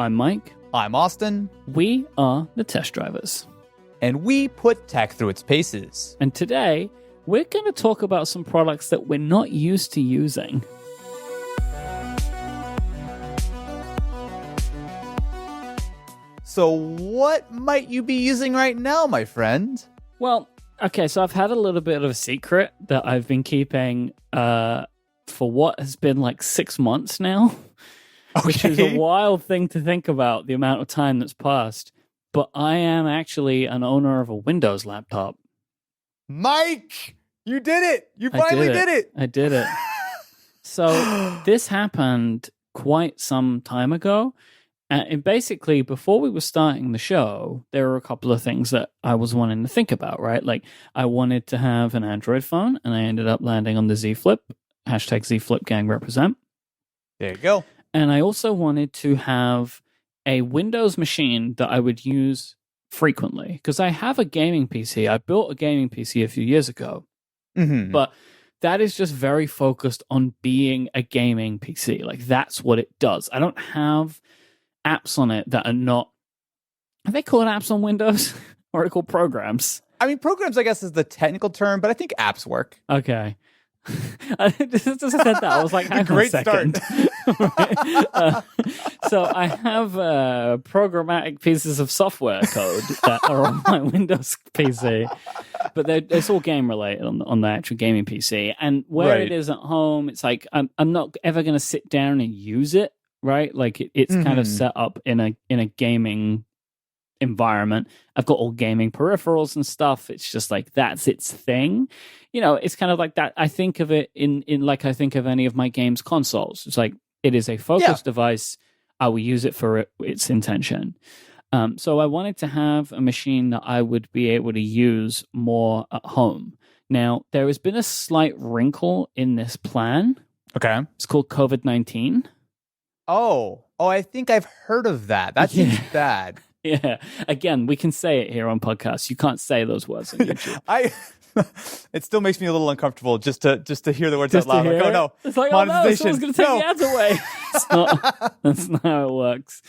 I'm Mike. I'm Austin. We are the Test Drivers. And we put tech through its paces. And today, we're going to talk about some products that we're not used to using. So what might you be using right now, my friend? Well, okay, so I've had a little bit of a secret that I've been keeping for what has been like 6 months now. Okay. Which is a wild thing to think about, the amount of time that's passed. But I am actually an owner of a Windows laptop. Myke, you did it. You finally did it. I did it. So this happened quite some time ago. And basically, before we were starting the show, there were a couple of things that I was wanting to think about, right? Like, I wanted to have an Android phone, and I ended up landing on the Z Flip. Hashtag Z Flip gang represent. There you go. And I also wanted to have a Windows machine that I would use frequently, because I have a gaming PC. I built a gaming PC a few years ago, but that is just very focused on being a gaming PC. Like, that's what it does. I don't have apps on it that are not... Are they called apps on Windows? Or are they called programs? I mean, programs, I guess, is the technical term, but I think apps work. Okay. I just said that. I was like, hang on a second. So I have programmatic pieces of software code that are on my Windows PC, but it's all game related on the actual gaming PC. And where it is at home, it's like I'm not ever going to sit down and use it, right? Like it's kind of set up in a gaming environment. I've got all gaming peripherals and stuff. It's just like that's its thing. You know, it's kind of like that. I think of it in like I think of any of my games consoles. It's like it is a focus device. I will use it for its intention. So I wanted to have a machine that I would be able to use more at home. Now, there has been a slight wrinkle in this plan. Okay. It's called COVID-19. Oh, I think I've heard of that. That seems bad. Yeah. Again, we can say it here on podcasts. You can't say those words on YouTube. It still makes me a little uncomfortable just to hear the words out loud. Like, oh no, it's like, monetization. Oh no, someone's going to take the ads away. That's not how it works.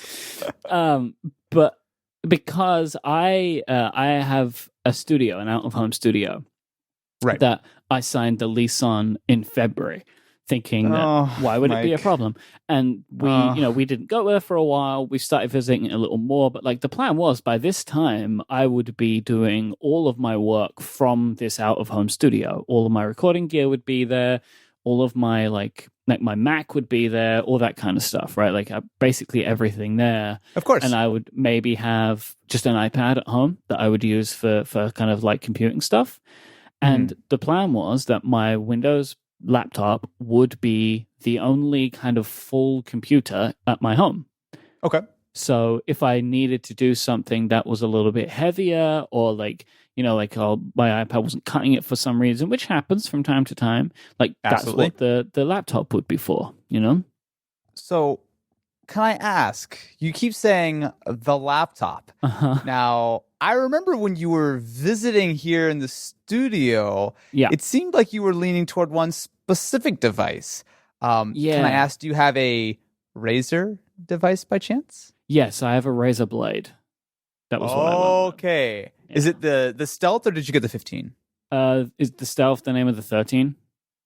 But because I have a studio, an out-of-home studio, right, that I signed the lease on in February, thinking that why would it be a problem? And we didn't go there for a while. We started visiting it a little more, but like the plan was by this time I would be doing all of my work from this out of home studio. All of my recording gear would be there. All of my like my Mac would be there, all that kind of stuff, right? Like basically everything there. Of course. And I would maybe have just an iPad at home that I would use for kind of like computing stuff. And the plan was that my Windows laptop would be the only kind of full computer at my home. Okay. So if I needed to do something that was a little bit heavier or like, my iPad wasn't cutting it for some reason, which happens from time to time, like Absolutely. That's what the laptop would be for, So can I ask, you keep saying the laptop. Now, I remember when you were visiting here in the studio, it seemed like you were leaning toward one specific device. Can I ask, do you have a Razer device by chance? Yes, I have a Razer Blade. That was what I went with. Okay. Yeah. Is it the Stealth or did you get the 15? Is the Stealth the name of the 13?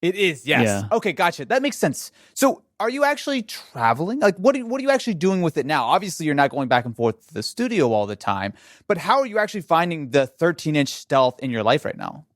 It is, yes. Yeah. Okay, gotcha. That makes sense. So are you actually traveling? Like, what are you actually doing with it now? Obviously, you're not going back and forth to the studio all the time, but how are you actually finding the 13-inch Stealth in your life right now?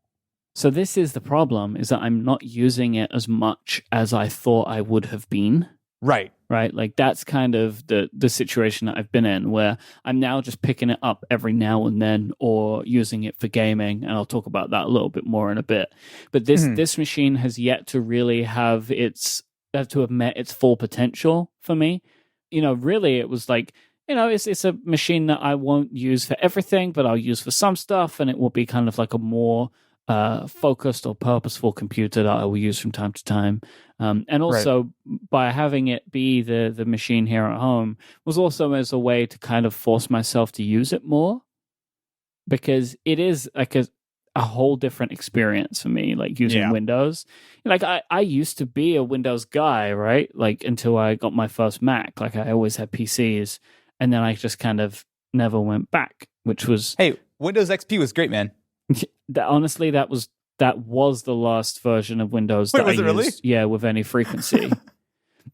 So this is the problem, is that I'm not using it as much as I thought I would have been. Right. Like, that's kind of the situation that I've been in, where I'm now just picking it up every now and then or using it for gaming, and I'll talk about that a little bit more in a bit. But this machine has yet to really have met its full potential for me. Really, it was like, it's a machine that I won't use for everything, but I'll use for some stuff, and it will be kind of like a more focused or purposeful computer that I will use from time to time. And also by having it be the machine here at home was also as a way to kind of force myself to use it more, because it is like a whole different experience for me, like using Windows. Like I used to be a Windows guy, right? Like until I got my first Mac. Like I always had PCs. and then I just kind of never went back, which was... Hey, Windows XP was great, man. Honestly, that was the last version of Windows that was I it really? used, with any frequency.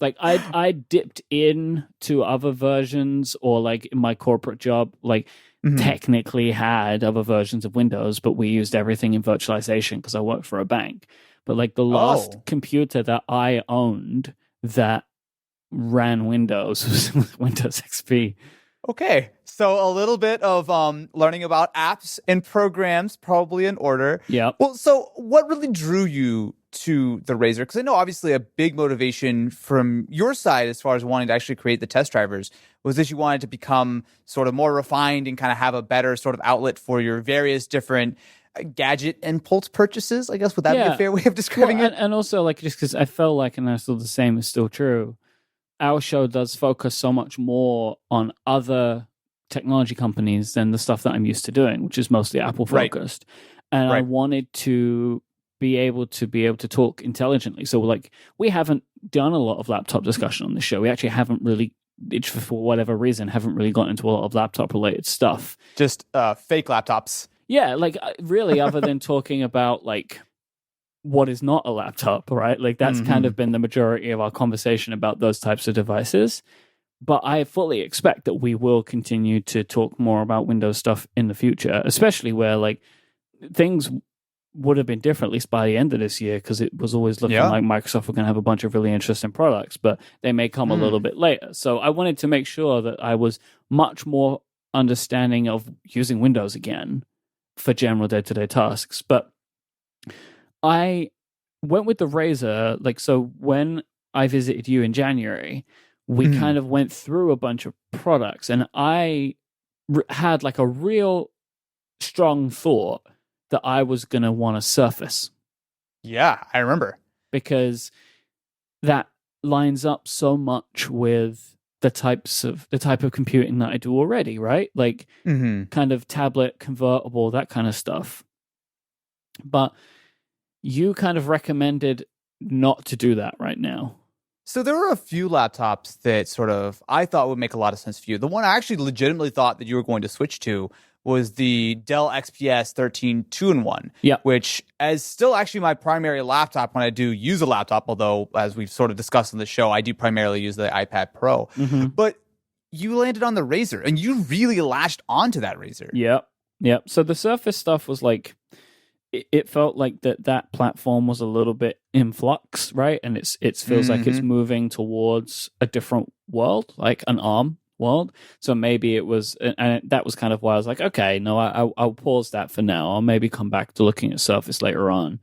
Like I dipped in to other versions, or like in my corporate job, like technically had other versions of Windows, but we used everything in virtualization because I worked for a bank. But like the last computer that I owned that ran Windows was Windows XP. Okay, so a little bit of learning about apps and programs, probably in order. Yeah. Well, so what really drew you to the Razer? Because I know obviously a big motivation from your side as far as wanting to actually create the test drivers was that you wanted to become sort of more refined and kind of have a better sort of outlet for your various different gadget impulse purchases, I guess. Would that be a fair way of describing it? And also, like, just because I felt like, and I still the same is still true, our show does focus so much more on other technology companies than the stuff that I'm used to doing, which is mostly Apple focused. Right. And I wanted to be able to talk intelligently. So like, we haven't done a lot of laptop discussion on the show. We actually haven't really, for whatever reason, haven't really gotten into a lot of laptop related stuff. Just fake laptops. Yeah, like really, other than talking about like what is not a laptop, right? Like that's kind of been the majority of our conversation about those types of devices. But I fully expect that we will continue to talk more about Windows stuff in the future, especially where like things would have been different, at least by the end of this year, because it was always looking like Microsoft were going to have a bunch of really interesting products, but they may come a little bit later. So I wanted to make sure that I was much more understanding of using Windows again for general day-to-day tasks. But I went with the Razer, like, so when I visited you in January, we kind of went through a bunch of products, and I had like a real strong thought that I was going to want a Surface. Yeah, I remember. Because that lines up so much with the type of computing that I do already, right? Like kind of tablet, convertible, that kind of stuff. But you kind of recommended not to do that right now. So there were a few laptops that sort of I thought would make a lot of sense for you. The one I actually legitimately thought that you were going to switch to was the Dell XPS 13 2-in-1, which is still actually my primary laptop when I do use a laptop, although as we've sort of discussed on the show, I do primarily use the iPad Pro. But you landed on the Razer, and you really latched onto that Razer. Yep. So the Surface stuff was like, it felt like that platform was a little bit in flux, right? And it feels like it's moving towards a different world, like an ARM world. So maybe it was, and that was kind of why I was like, okay, no, I'll pause that for now. I'll maybe come back to looking at Surface later on.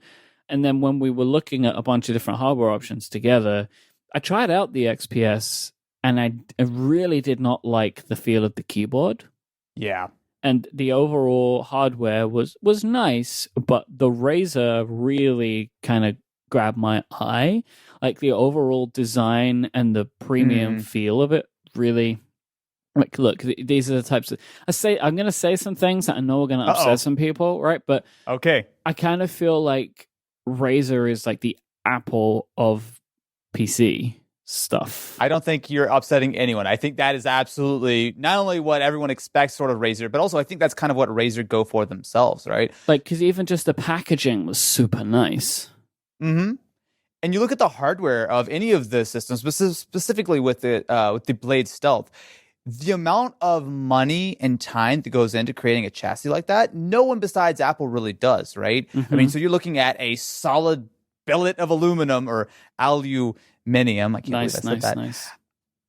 And then when we were looking at a bunch of different hardware options together, I tried out the XPS, and I really did not like the feel of the keyboard. Yeah. And the overall hardware was nice, but the Razer really kind of grabbed my eye. Like the overall design and the premium feel of it really. Like, look, these are the types of... I'm going to say some things that I know are going to upset some people, right? But okay, I kind of feel like Razer is like the Apple of PC stuff. I don't think you're upsetting anyone. I think that is absolutely not only what everyone expects sort of Razer, but also I think that's kind of what Razer go for themselves, right? Like, because even just the packaging was super nice. And you look at the hardware of any of the systems, specifically with the Blade Stealth, the amount of money and time that goes into creating a chassis like that, no one besides Apple really does, right? I mean, so you're looking at a solid billet of aluminum or aluminium. I can't believe I said that. Nice.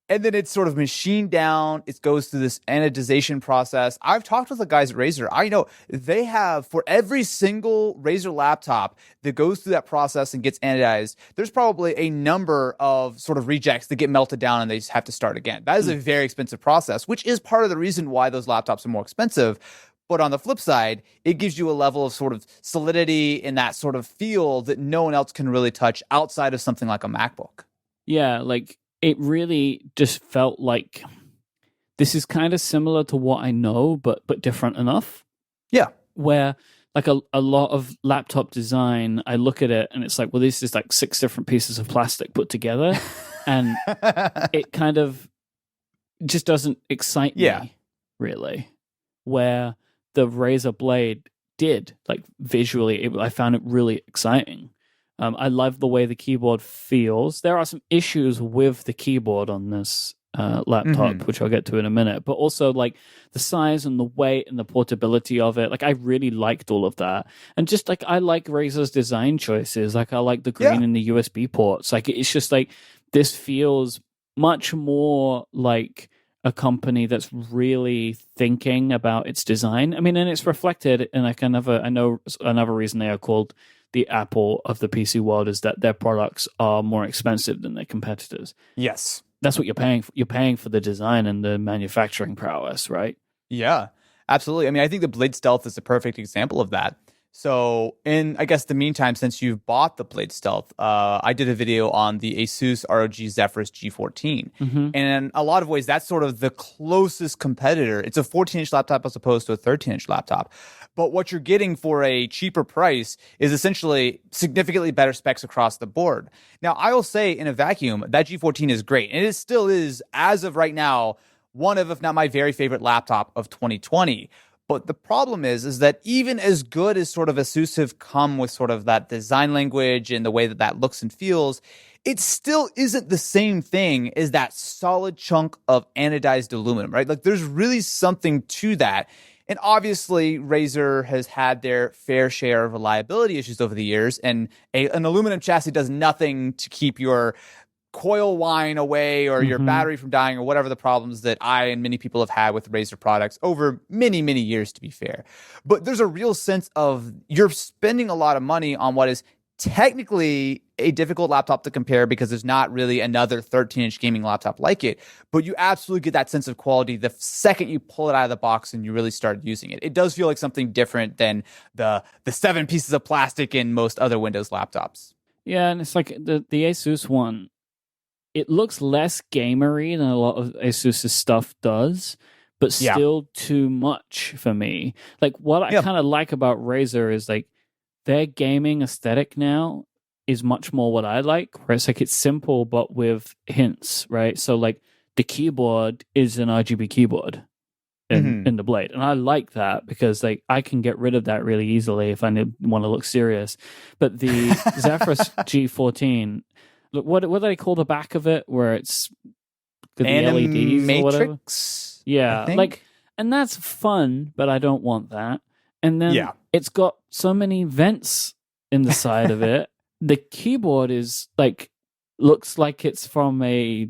And then it's sort of machined down. It goes through this anodization process. I've talked with the guys at Razer. I know they have, for every single Razer laptop that goes through that process and gets anodized, there's probably a number of sort of rejects that get melted down and they just have to start again. That is a very expensive process, which is part of the reason why those laptops are more expensive. But on the flip side, it gives you a level of sort of solidity in that sort of feel that no one else can really touch outside of something like a MacBook. Yeah, like it really just felt like this is kind of similar to what I know, but different enough. Yeah. Where like a lot of laptop design, I look at it and it's like, well, this is like 6 different pieces of plastic put together. And it kind of just doesn't excite me, really. Where the Razer Blade did, like visually, I found it really exciting. I love the way the keyboard feels. There are some issues with the keyboard on this laptop, which I'll get to in a minute, but also like the size and the weight and the portability of it. Like I really liked all of that. And just like I like Razer's design choices. Like I like the green and the USB ports. Like it's just like this feels much more like a company that's really thinking about its design. I mean, and it's reflected in like I know another reason they are called the Apple of the PC world is that their products are more expensive than their competitors. Yes. That's what you're paying for. You're paying for the design and the manufacturing prowess, right? Yeah, absolutely. I mean, I think the Blade Stealth is a perfect example of that. So in, I guess, the meantime, since you've bought the Blade Stealth, I did a video on the Asus ROG Zephyrus G14. And in a lot of ways, that's sort of the closest competitor. It's a 14-inch laptop as opposed to a 13-inch laptop. But what you're getting for a cheaper price is essentially significantly better specs across the board. Now, I will say in a vacuum, that G14 is great. And it still is, as of right now, one of, if not my very favorite laptop of 2020. But the problem is that even as good as sort of Asus have come with sort of that design language and the way that that looks and feels, it still isn't the same thing as that solid chunk of anodized aluminum, right? Like there's really something to that. And obviously, Razer has had their fair share of reliability issues over the years, and an aluminum chassis does nothing to keep your coil whine away or your battery from dying or whatever the problems that I and many people have had with Razer products over many, many years, to be fair. But there's a real sense of you're spending a lot of money on what is technically a difficult laptop to compare because there's not really another 13-inch gaming laptop like it, but you absolutely get that sense of quality the second you pull it out of the box and you really start using it. It does feel like something different than the 7 pieces of plastic in most other Windows laptops. Yeah, and it's like the Asus one, it looks less gamery than a lot of Asus's stuff does, but still too much for me. Like what I kind of like about Razer is like their gaming aesthetic now is much more what I like, where it's like it's simple but with hints, right? So like the keyboard is an RGB keyboard in the Blade, and I like that because like I can get rid of that really easily if I want to look serious. But the Zephyrus G14, look, what do they call the back of it, where it's the LEDs or whatever? Yeah, like, and that's fun, but I don't want that. And then it's got so many vents in the side of it. The keyboard is like looks like it's from a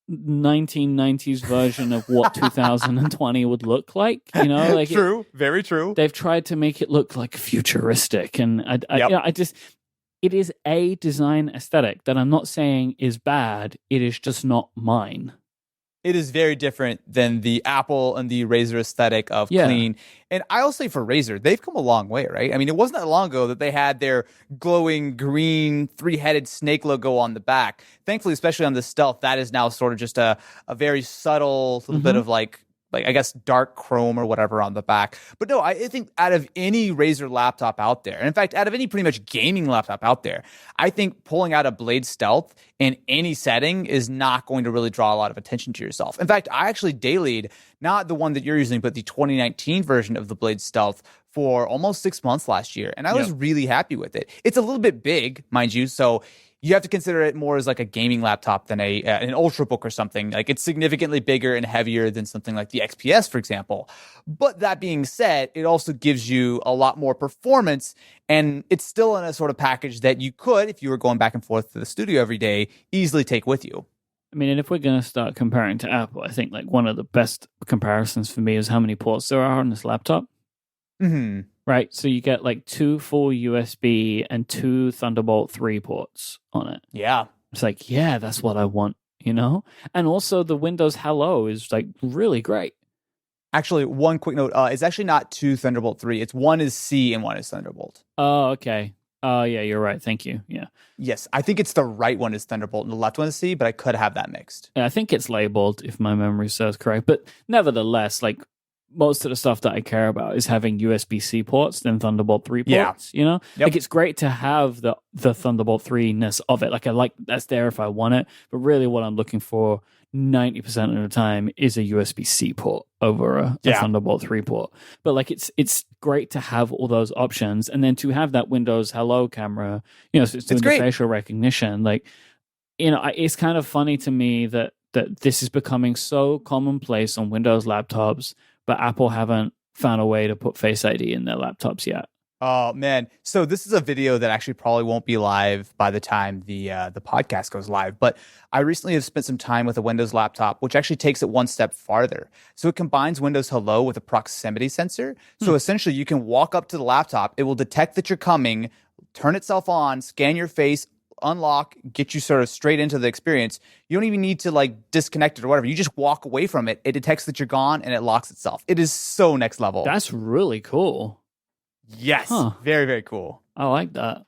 1990s version of what 2020 would look like, you know? Like very true. They've tried to make it look like futuristic, and I just it is a design aesthetic that I'm not saying is bad. It is just not mine. It is very different than the Apple and the Razer aesthetic of clean. And I'll say for Razer, they've come a long way, right? I mean, it wasn't that long ago that they had their glowing green 3-headed snake logo on the back. Thankfully, especially on the Stealth, that is now sort of just a very subtle little bit of like I guess dark chrome or whatever on the back. But no, I think out of any Razer laptop out there, and in fact, out of any pretty much gaming laptop out there, I think pulling out a Blade Stealth in any setting is not going to really draw a lot of attention to yourself. In fact, I actually dailied, not the one that you're using, but the 2019 version of the Blade Stealth for almost 6 months last year. And I was really happy with it. It's a little bit big, mind you, so you have to consider it more as like a gaming laptop than an Ultrabook or something. Like it's significantly bigger and heavier than something like the XPS, for example. But that being said, it also gives you a lot more performance, and it's still in a sort of package that you could, if you were going back and forth to the studio every day, easily take with you. I mean, and if we're going to start comparing to Apple, I think like one of the best comparisons for me is how many ports there are on this laptop. Right, so you get like 2 full USB and 2 Thunderbolt 3 ports on it. Yeah. It's like, yeah, that's what I want, you know? And also the Windows Hello is like really great. Actually, one quick note, it's actually not 2 Thunderbolt 3. It's one is C and one is Thunderbolt. Oh, okay. Oh, yeah, you're right. Thank you. Yeah. Yes, I think it's the right one is Thunderbolt and the left one is C, but I could have that mixed. Yeah, I think it's labeled, if my memory serves correct. But nevertheless, like, most of the stuff that I care about is having USB-C ports than Thunderbolt 3 ports, you know? Like, it's great to have the Thunderbolt 3-ness of it. Like, I like that's there if I want it. But really what I'm looking for 90% of the time is a USB-C port over a Thunderbolt 3 port. But like it's great to have all those options, and then to have that Windows Hello camera, so it's doing the facial recognition. Like, it's kind of funny to me that this is becoming so commonplace on Windows laptops, but Apple haven't found a way to put Face ID in their laptops yet. Oh man! So this is a video that actually probably won't be live by the time the podcast goes live. But I recently have spent some time with a Windows laptop, which actually takes it one step farther. So it combines Windows Hello with a proximity sensor. So essentially, you can walk up to the laptop, it will detect that you're coming, turn itself on, scan your face, unlock, get you sort of straight into the experience. You don't even need to like disconnect it or whatever. You just walk away from it. It detects that you're gone and it locks itself. It is so next level. That's really cool. Yes. Very, very cool. I like that.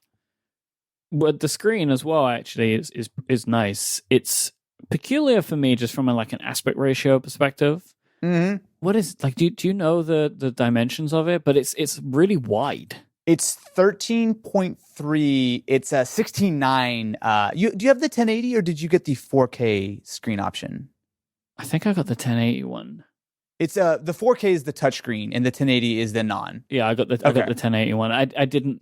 But the screen as well actually is nice. It's peculiar for me just from an aspect ratio perspective. Mm-hmm. What is like do you know the dimensions of it? But it's really wide. It's 13.3. It's a 16:9. Do you have the 1080 or did you get the 4K screen option? I think I got the 1080 one. It's the 4K is the touchscreen and the 1080 is the non. Yeah, I got the 1080 one. I didn't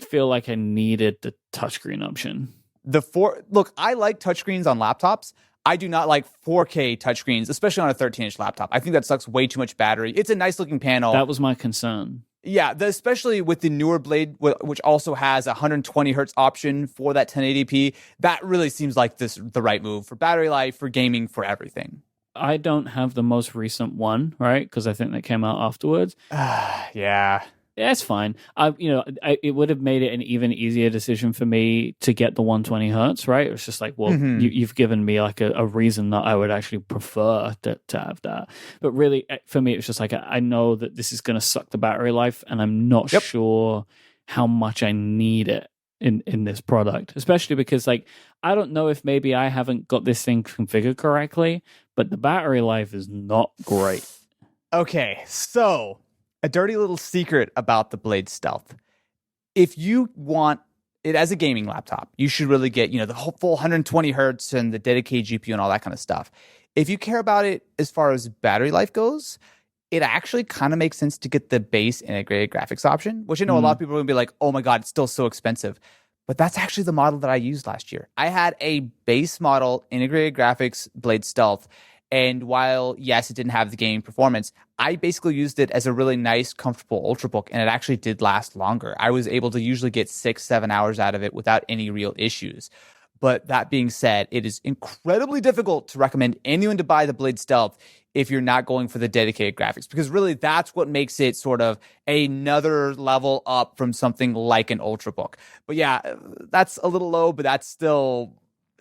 feel like I needed the touchscreen option. Look, I like touchscreens on laptops. I do not like 4K touchscreens, especially on a 13-inch laptop. I think that sucks way too much battery. It's a nice looking panel. That was my concern. Yeah, especially with the newer Blade, which also has a 120 hertz option for that 1080p. That really seems like the right move for battery life, for gaming, for everything. I don't have the most recent one, right? Because I think that came out afterwards. Yeah, it's fine. It would have made it an even easier decision for me to get the 120 hertz, right? It was just like, well, you've given me like a reason that I would actually prefer to have that. But really, for me, it's just like I know that this is going to suck the battery life, and I'm not sure how much I need it in this product, especially because like I don't know if maybe I haven't got this thing configured correctly, but the battery life is not great. Okay, so a dirty little secret about the Blade Stealth. If you want it as a gaming laptop, you should really get, the whole full 120 hertz and the dedicated GPU and all that kind of stuff. If you care about it as far as battery life goes, it actually kind of makes sense to get the base integrated graphics option, which I know a lot of people are going to be like, oh my God, it's still so expensive. But that's actually the model that I used last year. I had a base model integrated graphics Blade Stealth. And while, yes, it didn't have the gaming performance, I basically used it as a really nice, comfortable Ultrabook, and it actually did last longer. I was able to usually get 6-7 hours out of it without any real issues. But that being said, it is incredibly difficult to recommend anyone to buy the Blade Stealth if you're not going for the dedicated graphics, because really that's what makes it sort of another level up from something like an Ultrabook. But yeah, that's a little low, but that's still...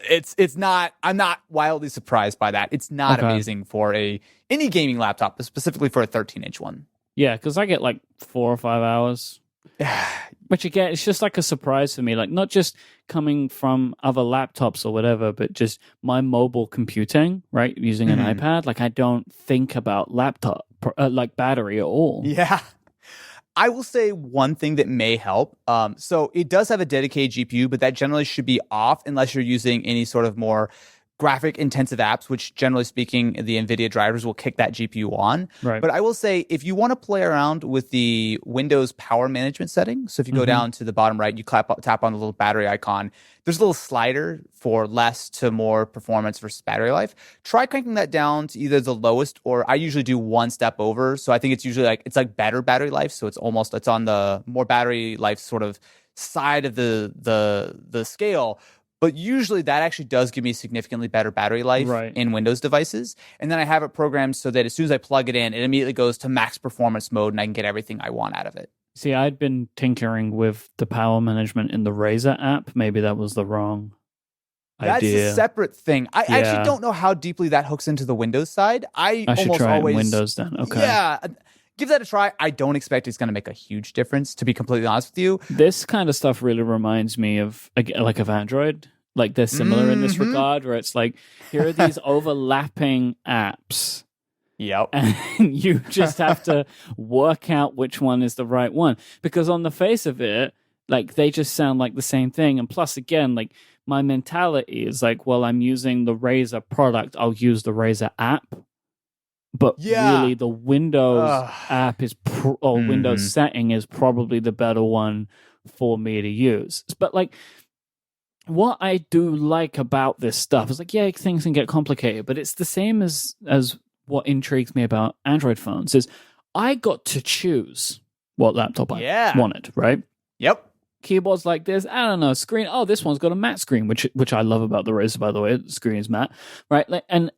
It's not. I'm not wildly surprised by that. It's not amazing for any gaming laptop, but specifically for a 13-inch one. Yeah, because I get like 4 or 5 hours. Which again, it's just like a surprise for me. Like not just coming from other laptops or whatever, but just my mobile computing, right? Using an iPad. Like I don't think about laptop like battery at all. Yeah. I will say one thing that may help. So it does have a dedicated GPU, but that generally should be off unless you're using any sort of more graphic intensive apps, which generally speaking, the NVIDIA drivers will kick that GPU on. Right. But I will say, if you want to play around with the Windows power management settings, so if you go down to the bottom right, you tap on the little battery icon, there's a little slider for less to more performance versus battery life. Try cranking that down to either the lowest, or I usually do one step over. So I think it's usually like better battery life. So it's on the more battery life sort of side of the scale. But usually that actually does give me significantly better battery life in Windows devices. And then I have it programmed so that as soon as I plug it in, it immediately goes to max performance mode and I can get everything I want out of it. See, I'd been tinkering with the power management in the Razer app. Maybe that was the wrong idea. That's a separate thing. I actually don't know how deeply that hooks into the Windows side. I should try it in Windows then. Okay. Yeah. Give that a try. I don't expect it's going to make a huge difference, to be completely honest with you. This kind of stuff really reminds me of Android. Like they're similar in this regard, where it's like, here are these overlapping apps. Yep. And you just have to work out which one is the right one. Because on the face of it, like they just sound like the same thing. And plus, again, like my mentality is like, well, I'm using the Razer product, I'll use the Razer app. But really, the Windows app Windows setting is probably the better one for me to use. But like, what I do like about this stuff is like, yeah, things can get complicated, but it's the same as what intrigues me about Android phones is I got to choose what laptop I wanted, right? Yep. Keyboards like this, I don't know, screen. Oh, this one's got a matte screen, which I love about the Razer, by the way. The screen is matte, right? Like, and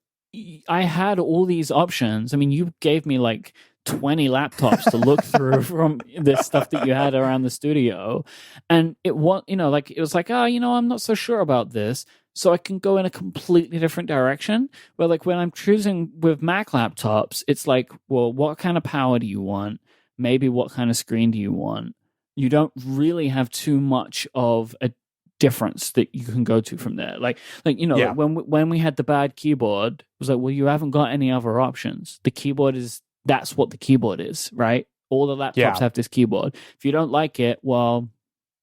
I had all these options. I mean, you gave me like 20 laptops to look through from this stuff that you had around the studio. And it was, it was like, oh, I'm not so sure about this. So I can go in a completely different direction. But like when I'm choosing with Mac laptops, it's like, well, what kind of power do you want? Maybe what kind of screen do you want? You don't really have too much of a difference that you can go to from there. Like like when we had the bad keyboard, it was like, well, you haven't got any other options. The keyboard that's what the keyboard is, right? All the laptops have this keyboard. If you don't like it, well,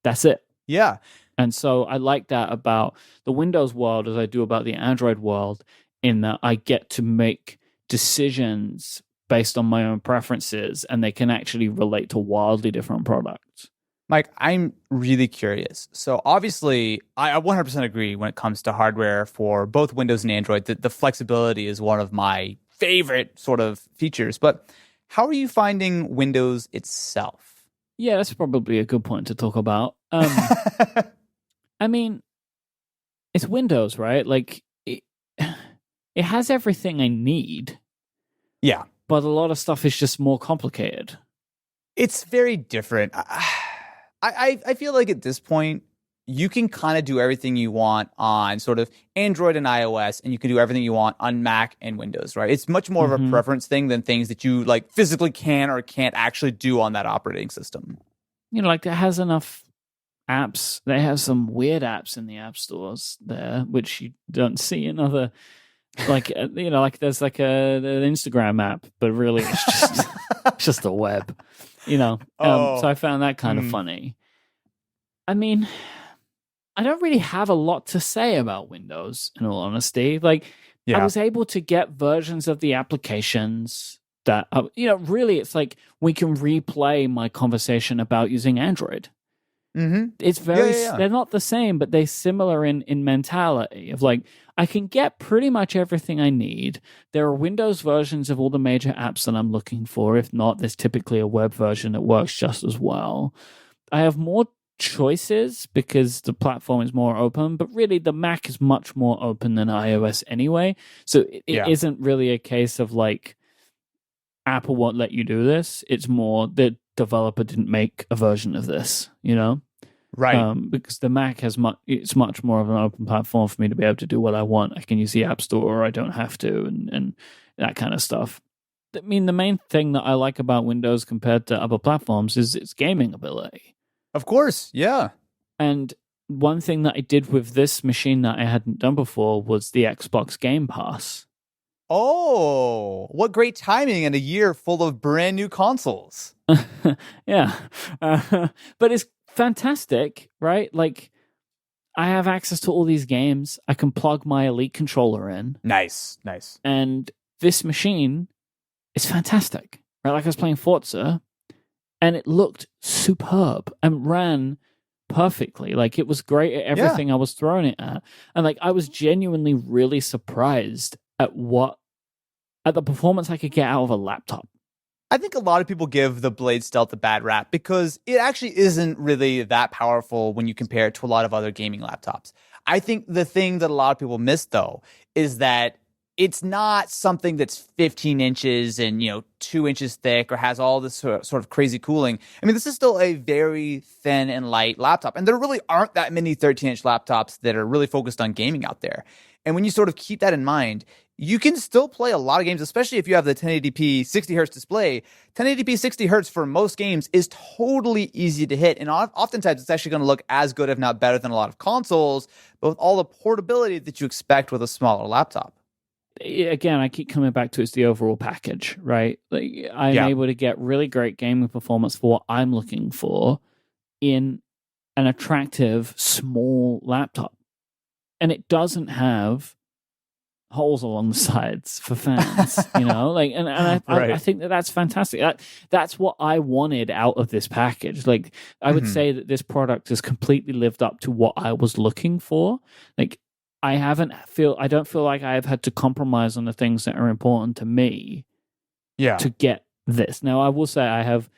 that's it. Yeah. And so I like that about the Windows world as I do about the Android world, in that I get to make decisions based on my own preferences, and they can actually relate to wildly different products. Myke, I'm really curious. So obviously, I 100% agree when it comes to hardware for both Windows and Android. The flexibility is one of my favorite sort of features. But how are you finding Windows itself? Yeah, that's probably a good point to talk about. I mean, it's Windows, right? Like, it has everything I need. Yeah. But a lot of stuff is just more complicated. It's very different. I feel like at this point, you can kind of do everything you want on sort of Android and iOS, and you can do everything you want on Mac and Windows, right? It's much more of a preference thing than things that you like physically can or can't actually do on that operating system. Like it has enough apps. They have some weird apps in the app stores there, which you don't see in other, like, like there's like an Instagram app, but really it's just, it's just a web, So I found that kind of funny. I mean, I don't really have a lot to say about Windows, in all honesty. Like, I was able to get versions of the applications that, really, it's like we can replay my conversation about using Android. Mm-hmm. It's very, they're not the same, but they're similar in mentality of like, I can get pretty much everything I need. There are Windows versions of all the major apps that I'm looking for. If not, there's typically a web version that works just as well. I have more choices because the platform is more open, but really the Mac is much more open than iOS anyway. So it isn't really a case of like Apple won't let you do this. It's more the developer didn't make a version of this, Right. Because the Mac has it's much more of an open platform for me to be able to do what I want. I can use the App Store or I don't have to, and that kind of stuff. I mean, the main thing that I like about Windows compared to other platforms is its gaming ability. Of course, yeah. And one thing that I did with this machine that I hadn't done before was the Xbox Game Pass. Oh, what great timing in a year full of brand new consoles. Yeah. But it's fantastic, right? Like, I have access to all these games. I can plug my Elite controller in. Nice. And this machine is fantastic, right? Like, I was playing Forza, and it looked superb and ran perfectly. Like, it was great at everything I was throwing it at. And like, I was genuinely really surprised at the performance I could get out of a laptop. I think a lot of people give the Blade Stealth a bad rap because it actually isn't really that powerful when you compare it to a lot of other gaming laptops. I think the thing that a lot of people miss, though, is that it's not something that's 15 inches and, 2 inches thick or has all this sort of crazy cooling. I mean, this is still a very thin and light laptop. And there really aren't that many 13-inch laptops that are really focused on gaming out there. And when you sort of keep that in mind, you can still play a lot of games, especially if you have the 1080p 60 hertz display. 1080p 60 hertz for most games is totally easy to hit. And oftentimes it's actually going to look as good, if not better, than a lot of consoles, but with all the portability that you expect with a smaller laptop. Again, I keep coming back to it's the overall package, right? Like, I'm able to get really great gaming performance for what I'm looking for in an attractive small laptop. and it doesn't have holes along the sides for fans, like, and I think that's fantastic. That's what I wanted out of this package. Like, I would say that this product has completely lived up to what I was looking for. Like, I don't feel like I've had to compromise on the things that are important to me to get this. Now, I will say I have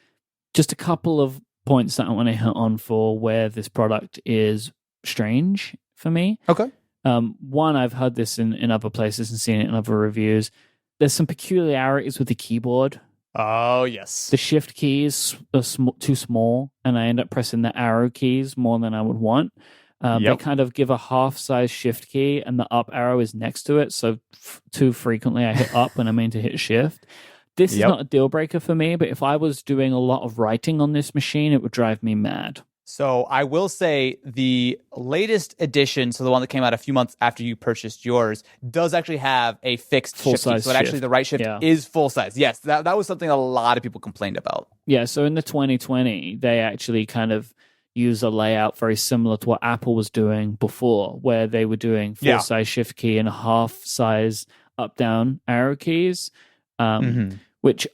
just a couple of points that I want to hit on for where this product is strange for me. Okay. One, I've heard this in other places and seen it in other reviews. There's some peculiarities with the keyboard. Oh, yes. The shift keys are too small, and I end up pressing the arrow keys more than I would want. They kind of give a half-size shift key, and the up arrow is next to it, so too frequently I hit up when I mean to hit shift. This is not a deal breaker for me, but if I was doing a lot of writing on this machine, it would drive me mad. So I will say the latest edition, so the one that came out a few months after you purchased yours, does actually have a fixed shift key. So actually the right shift is full size. Yes, that was something a lot of people complained about. Yeah, so in the 2020, they actually kind of use a layout very similar to what Apple was doing before, where they were doing full-size shift key and half-size up-down arrow keys, which,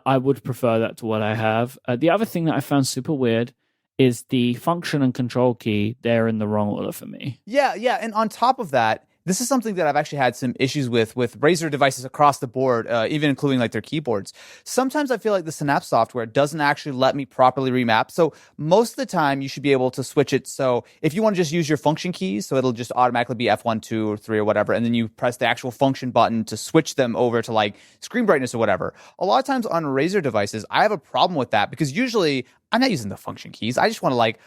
I would prefer that to what I have. The other thing that I found super weird is the function and control key. They're in the wrong order for me. Yeah. And on top of that, this is something that I've actually had some issues with Razer devices across the board, even including like their keyboards. Sometimes I feel like the Synapse software doesn't actually let me properly remap. So most of the time you should be able to switch it. So if you want to just use your function keys, so it'll just automatically be F1, 2, or 3 or whatever, and then you press the actual function button to switch them over to like screen brightness or whatever. A lot of times on Razer devices, I have a problem with that because usually I'm not using the function keys. I just want to like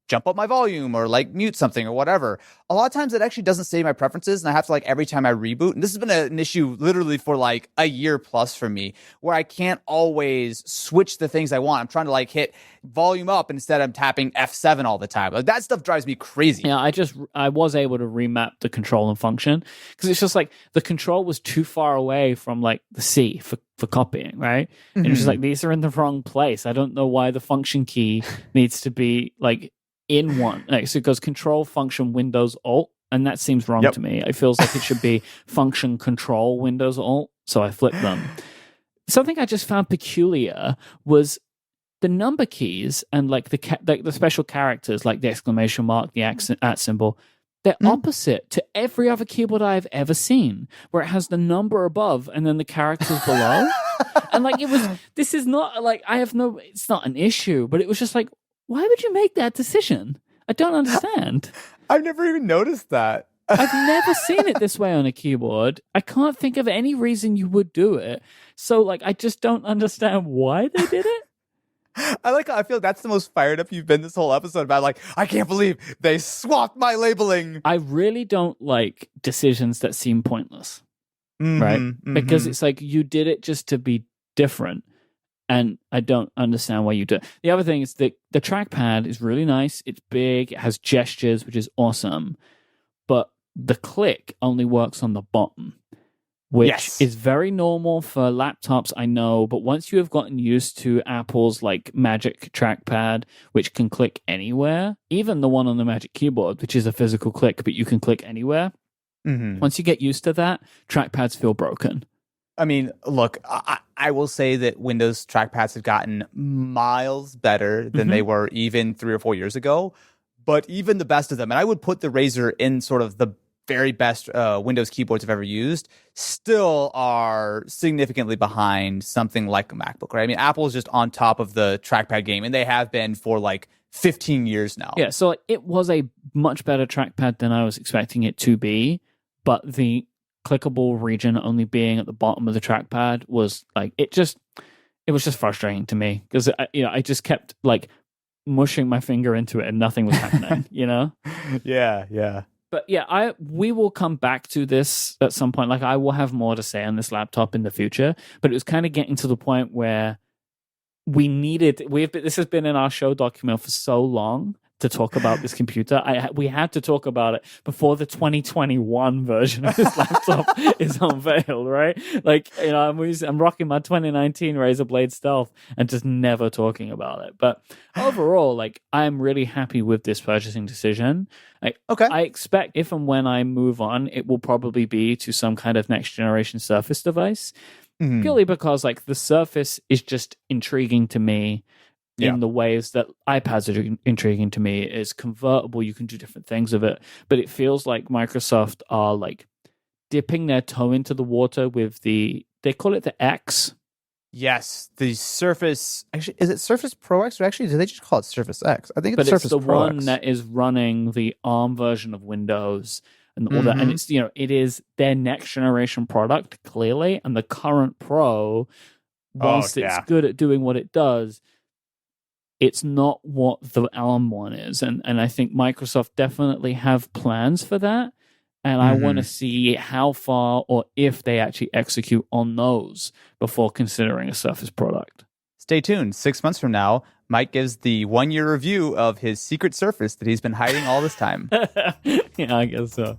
jump up my volume or like mute something or whatever. A lot of times it actually doesn't save my preferences, and I have to like every time I reboot, and this has been an issue literally for like a year plus for me, where I can't always switch the things I want. I'm trying to like hit volume up, and instead I'm tapping F7 all the time. Like that stuff drives me crazy. Yeah, I was able to remap the control and function because it's just like the control was too far away from like the C for copying, right? And it's just like, these are in the wrong place. I don't know why the function key needs to be like in one. Like, so it goes control, function, Windows, Alt, and that seems wrong to me. It feels like it should be function, control, Windows, Alt, so I flipped them. Something I just found peculiar was the number keys and like the special characters, like the exclamation mark, the at symbol. They're opposite to every other keyboard I've ever seen, where it has the number above and then the characters below. And like this is not like it's not an issue, but it was just like, why would you make that decision? I don't understand. I've never even noticed that. I've never seen it this way on a keyboard. I can't think of any reason you would do it. So, like, I just don't understand why they did it. I like how I feel that's the most fired up you've been this whole episode about, like, I can't believe they swapped my labeling. I really don't like decisions that seem pointless, right? Because it's like you did it just to be different. And I don't understand why you do it. The other thing is that the trackpad is really nice. It's big. It has gestures, which is awesome. But the click only works on the bottom, which is very normal for laptops, I know. But once you have gotten used to Apple's like Magic trackpad, which can click anywhere, even the one on the Magic Keyboard, which is a physical click, but you can click anywhere. Once you get used to that, trackpads feel broken. I mean, look, I will say that Windows trackpads have gotten miles better than they were even 3 or 4 years ago. But even the best of them, and I would put the Razer in sort of the very best Windows keyboards I've ever used, still are significantly behind something like a MacBook, right? I mean, Apple is just on top of the trackpad game, and they have been for like 15 years now. Yeah, so it was a much better trackpad than I was expecting it to be, but the clickable region only being at the bottom of the trackpad was like it was just frustrating to me because I just kept like mushing my finger into it and nothing was happening. Yeah. But yeah, we will come back to this at some point. Like I will have more to say on this laptop in the future, but it was kind of getting to the point where this has been in our show document for so long to talk about this computer. We had to talk about it before the 2021 version of this laptop is unveiled, right? Like, I'm rocking my 2019 Razer Blade Stealth and just never talking about it. But overall, like, I'm really happy with this purchasing decision. I expect if and when I move on, it will probably be to some kind of next generation Surface device, purely because like the Surface is just intriguing to me. In the ways that iPads are intriguing to me. Is convertible, you can do different things with it, but it feels like Microsoft are like dipping their toe into the water with they call it the X. Yes, the Surface. Actually, is it Surface Pro X, or actually do they just call it Surface X? I think it's Surface Pro X. But it's the one that is running the ARM version of Windows and all that, and it's it is their next generation product clearly, and the current Pro, whilst it's good at doing what it does, it's not what the ARM one is. And I think Microsoft definitely have plans for that. And I want to see how far or if they actually execute on those before considering a Surface product. Stay tuned. 6 months from now, Myke gives the 1-year review of his secret Surface that he's been hiding all this time. Yeah, I guess so.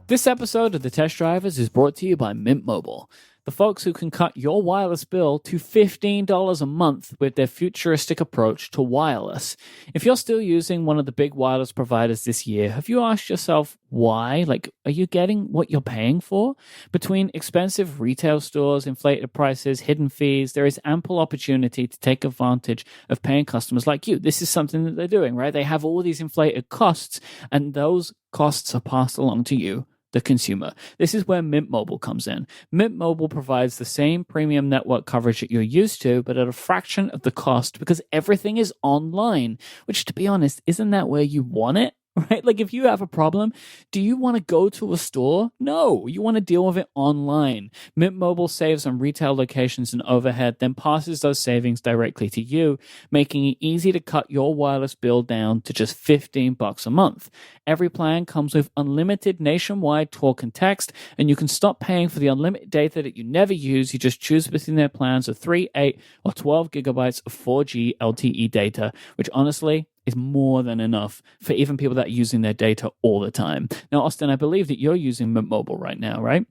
This episode of The Test Drivers is brought to you by Mint Mobile, the folks who can cut your wireless bill to $15 a month with their futuristic approach to wireless. If you're still using one of the big wireless providers this year, have you asked yourself why? Like, are you getting what you're paying for? Between expensive retail stores, inflated prices, hidden fees, there is ample opportunity to take advantage of paying customers like you. This is something that they're doing, right? They have all these inflated costs, and those costs are passed along to you, the consumer. This is where Mint Mobile comes in. Mint Mobile provides the same premium network coverage that you're used to, but at a fraction of the cost because everything is online, which, to be honest, isn't that where you want it? Right? Like, if you have a problem, do you want to go to a store? No, you want to deal with it online. Mint Mobile saves on retail locations and overhead, then passes those savings directly to you, making it easy to cut your wireless bill down to just $15 a month. Every plan comes with unlimited nationwide talk and text, and you can stop paying for the unlimited data that you never use. You just choose between their plans of 3, 8, or 12 gigabytes of 4G LTE data, which honestly is more than enough for even people that are using their data all the time. Now, Austin, I believe that you're using Mint Mobile right now, right?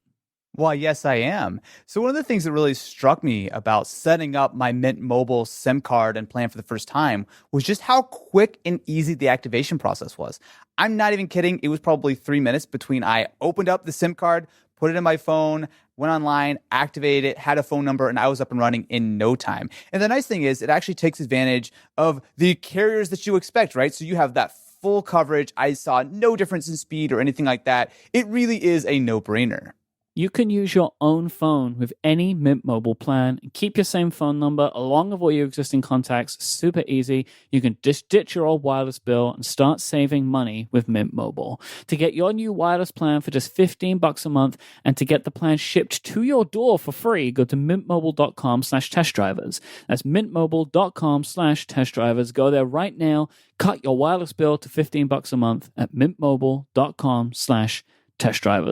Why, yes, I am. So one of the things that really struck me about setting up my Mint Mobile SIM card and plan for the first time was just how quick and easy the activation process was. I'm not even kidding. It was probably 3 minutes between I opened up the SIM card, put it in my phone, went online, activated it, had a phone number, and I was up and running in no time. And the nice thing is it actually takes advantage of the carriers that you expect, right? So you have that full coverage. I saw no difference in speed or anything like that. It really is a no-brainer. You can use your own phone with any Mint Mobile plan and keep your same phone number along with all your existing contacts. Super easy. You can just ditch your old wireless bill and start saving money with Mint Mobile. To get your new wireless plan for just $15 a month and to get the plan shipped to your door for free, go to mintmobile.com/testdrivers. That's mintmobile.com/testdrivers. Go there right now. Cut your wireless bill to $15 a month at mintmobile.com/testdrivers.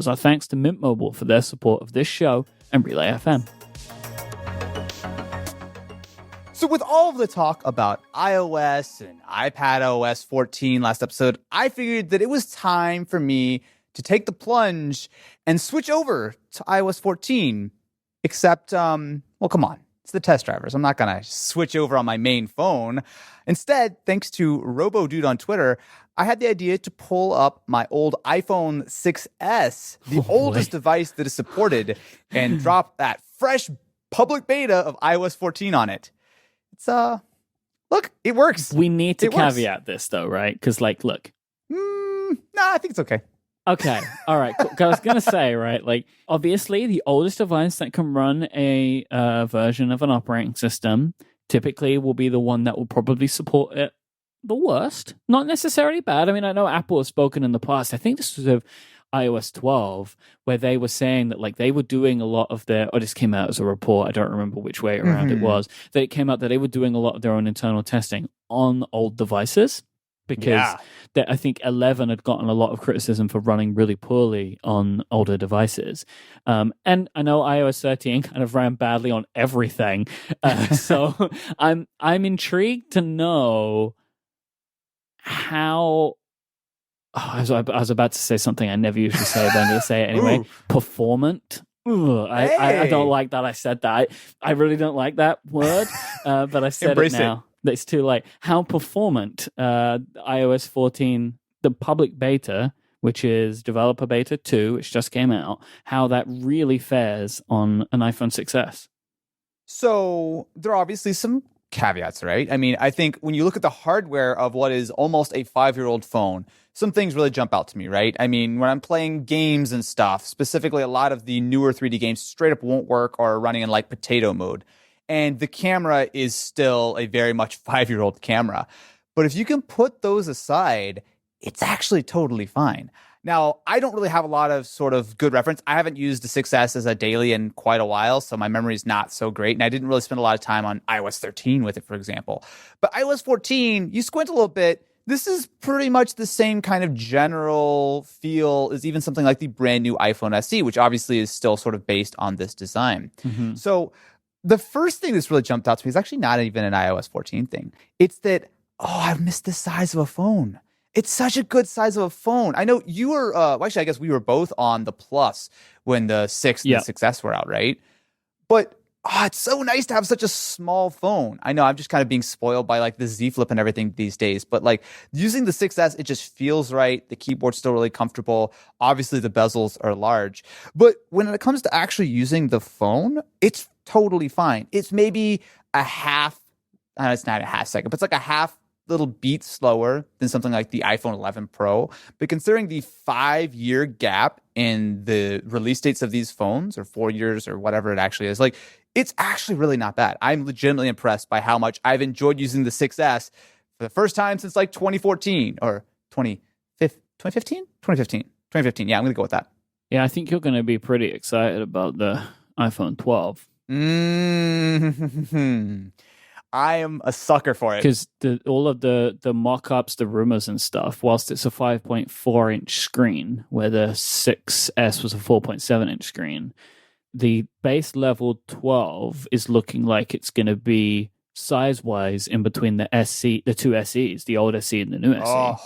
Our thanks to Mint Mobile for their support of this show and Relay FM. So with all of the talk about iOS and iPadOS 14 last episode, I figured that it was time for me to take the plunge and switch over to iOS 14. Except, well, come on. It's the test drivers. I'm not going to switch over on my main phone. Instead, thanks to RoboDude on Twitter, I had the idea to pull up my old iPhone 6S, the oldest device that is supported, and drop that fresh public beta of iOS 14 on it. It's, look, it works. We need to caveat this, though, right? Because, like, look. Nah, I think it's okay. Okay. All right. Cool. I was going to say, right, like, obviously, the oldest device that can run a version of an operating system typically will be the one that will probably support it the worst. Not necessarily bad. I mean, I know Apple has spoken in the past. I think this was of iOS 12, where they were saying that, like, they were doing a lot of their, or this came out as a report, I don't remember which way around it was, that it came out that they were doing a lot of their own internal testing on old devices. because I think 11 had gotten a lot of criticism for running really poorly on older devices. And I know iOS 13 kind of ran badly on everything. So I'm intrigued to know how. I was about to say something I never usually say, but I'm going to say it anyway. Performant. I don't like that I said that. I really don't like that word, but I said Embrace it now. It's too late. How performant iOS 14, the public beta, which is developer beta 2, which just came out, how that really fares on an iPhone 6S. So there are obviously some caveats, right? I mean, I think when you look at the hardware of what is almost a 5-year-old phone, some things really jump out to me, right? I mean, when I'm playing games and stuff, specifically a lot of the newer 3D games straight up won't work or are running in like potato mode. And the camera is still a very much 5-year-old camera. But if you can put those aside, it's actually totally fine. Now, I don't really have a lot of sort of good reference. I haven't used the 6S as a daily in quite a while, so my memory is not so great. And I didn't really spend a lot of time on iOS 13 with it, for example. But iOS 14, you squint a little bit, this is pretty much the same kind of general feel as even something like the brand new iPhone SE, which obviously is still sort of based on this design. Mm-hmm. So the first thing that's really jumped out to me is actually not even an iOS 14 thing. It's that, I've missed the size of a phone. It's such a good size of a phone. I know you were, actually, I guess we were both on the Plus when the 6 and the 6S were out, right? But it's so nice to have such a small phone. I know I'm just kind of being spoiled by like the Z Flip and everything these days, but like using the 6S, it just feels right. The keyboard's still really comfortable. Obviously, the bezels are large. But when it comes to actually using the phone, it's totally fine. It's maybe it's not a half second, but it's like a half little beat slower than something like the iPhone 11 Pro. But considering the 5-year gap in the release dates of these phones, or 4 years or whatever it actually is, like it's actually really not bad. I'm legitimately impressed by how much I've enjoyed using the 6S for the first time since like 2014 or 2015. Yeah, I'm going to go with that. Yeah, I think you're going to be pretty excited about the iPhone 12. I am a sucker for it. Because all of the mock-ups, the rumors and stuff, whilst it's a 5.4-inch screen, where the 6S was a 4.7-inch screen, the base level 12 is looking like it's going to be size-wise in between the two SEs, the old SE and the new SE. Oh,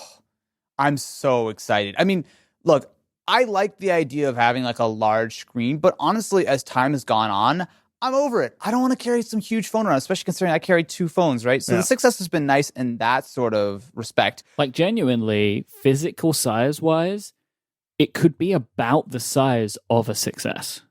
I'm so excited. I mean, look, I like the idea of having like a large screen, but honestly, as time has gone on, I'm over it. I don't want to carry some huge phone around, especially considering I carry 2 phones, right? So the 6S has been nice in that sort of respect. Like genuinely, physical size-wise, it could be about the size of a 6S.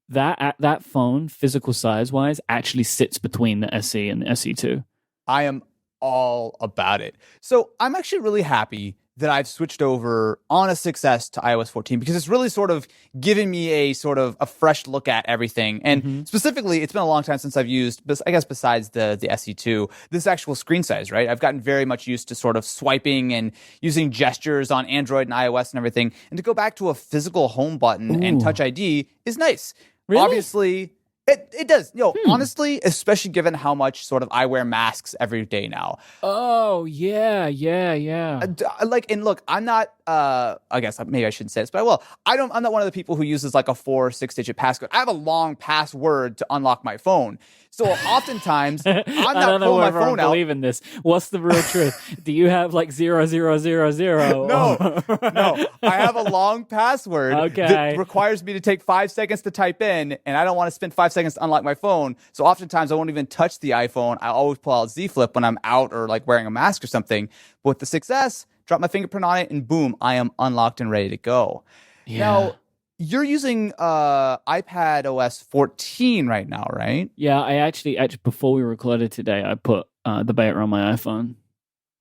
That phone, physical size-wise, actually sits between the SE and the SE2. I am all about it. So I'm actually really happy that I've switched over on a 6S to iOS 14 because it's really sort of given me a sort of a fresh look at everything. And specifically, it's been a long time since I've used, I guess besides the SE2, this actual screen size, right? I've gotten very much used to sort of swiping and using gestures on Android and iOS and everything. And to go back to a physical home button and Touch ID is nice. Really? Obviously, it does. Honestly, especially given how much sort of I wear masks every day now. Oh, yeah. And look, I'm not, I guess maybe I shouldn't say this, but I will. I'm not one of the people who uses like a 4 or 6-digit passcode. I have a long password to unlock my phone. So oftentimes, I'm not pulling my phone out. I believe in this. What's the real truth? Do you have like 0000? No. I have a long password that requires me to take 5 seconds to type in, and I don't want to spend 5 seconds to unlock my phone. So oftentimes, I won't even touch the iPhone. I always pull out Z Flip when I'm out or like wearing a mask or something. But with the 6S, drop my fingerprint on it, and boom, I am unlocked and ready to go. Yeah. Now, you're using iPad OS 14 right now, right? Yeah, I actually before we recorded today, I put the beta on my iPhone.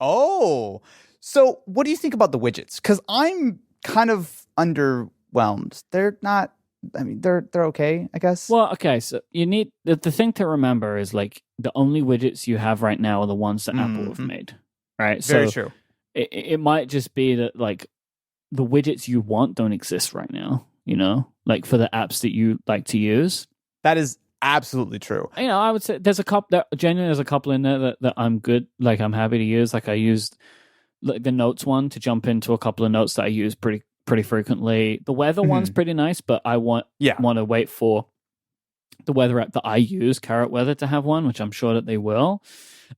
Oh, so what do you think about the widgets? Because I'm kind of underwhelmed. They're not. I mean, they're okay, I guess. Well, okay. So you need the thing to remember is like the only widgets you have right now are the ones that Apple have made, right? Very true. It might just be that like the widgets you want don't exist right now. Like for the apps that you like to use. That is absolutely true. I would say there's a couple in there that I'm good. Like I'm happy to use. Like I used like the notes one to jump into a couple of notes that I use pretty frequently. The weather one's pretty nice, but I want to wait for the weather app that I use, Carrot Weather, to have one, which I'm sure that they will.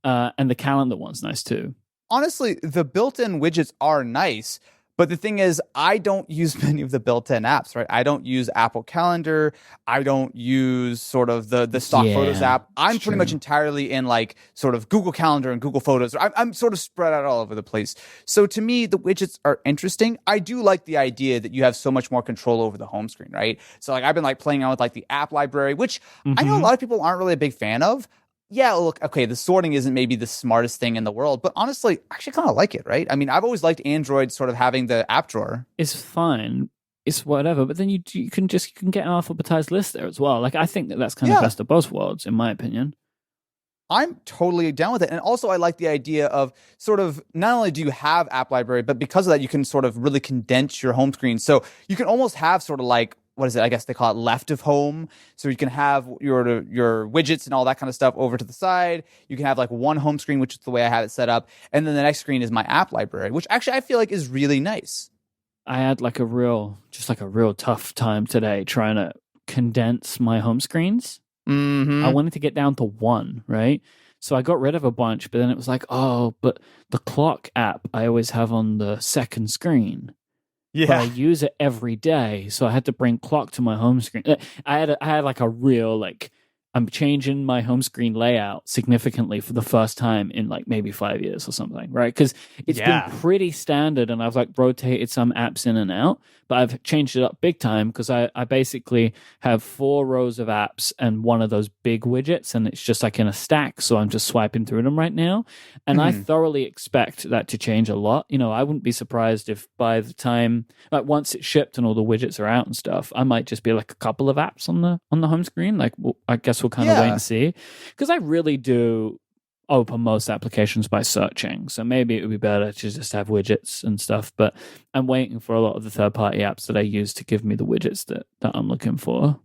And the calendar one's nice too. Honestly, the built-in widgets are nice, but the thing is, I don't use many of the built-in apps, right? I don't use Apple Calendar. I don't use sort of the stock Photos app. I'm pretty much entirely in like sort of Google Calendar and Google Photos. I'm sort of spread out all over the place. So to me, the widgets are interesting. I do like the idea that you have so much more control over the home screen, right? So like I've been like playing around with like the app library, which I know a lot of people aren't really a big fan of. Yeah, look, okay, the sorting isn't maybe the smartest thing in the world, but honestly, I actually kind of like it, right? I mean, I've always liked Android sort of having the app drawer. It's fine. It's whatever, but then you can get an alphabetized list there as well. Like, I think that's kind of best of both worlds, in my opinion. I'm totally down with it. And also, I like the idea of sort of not only do you have app library, but because of that, you can sort of really condense your home screen. So you can almost have sort of like, what is it? I guess they call it left of home. So you can have your widgets and all that kind of stuff over to the side. You can have like one home screen, which is the way I have it set up. And then the next screen is my app library, which actually I feel like is really nice. I had like a real tough time today trying to condense my home screens. I wanted to get down to one, right? So I got rid of a bunch, but then it was like, oh, but the clock app I always have on the second screen. Yeah, but I use it every day, so I had to bring clock to my home screen. I had like a real like I'm changing my home screen layout significantly for the first time in like maybe 5 years or something, right? Because it's been pretty standard, and I've like rotated some apps in and out, but I've changed it up big time because I basically have 4 rows of apps and one of those big widgets, and it's just like in a stack, so I'm just swiping through them right now. And I thoroughly expect that to change a lot. You know, I wouldn't be surprised if by the time, like once it's shipped and all the widgets are out and stuff, I might just be like a couple of apps on the home screen. Like, well, I guess we'll kind of wait and see, because I really do open most applications by searching, so maybe it would be better to just have widgets and stuff, but I'm waiting for a lot of the third-party apps that I use to give me the widgets that I'm looking for.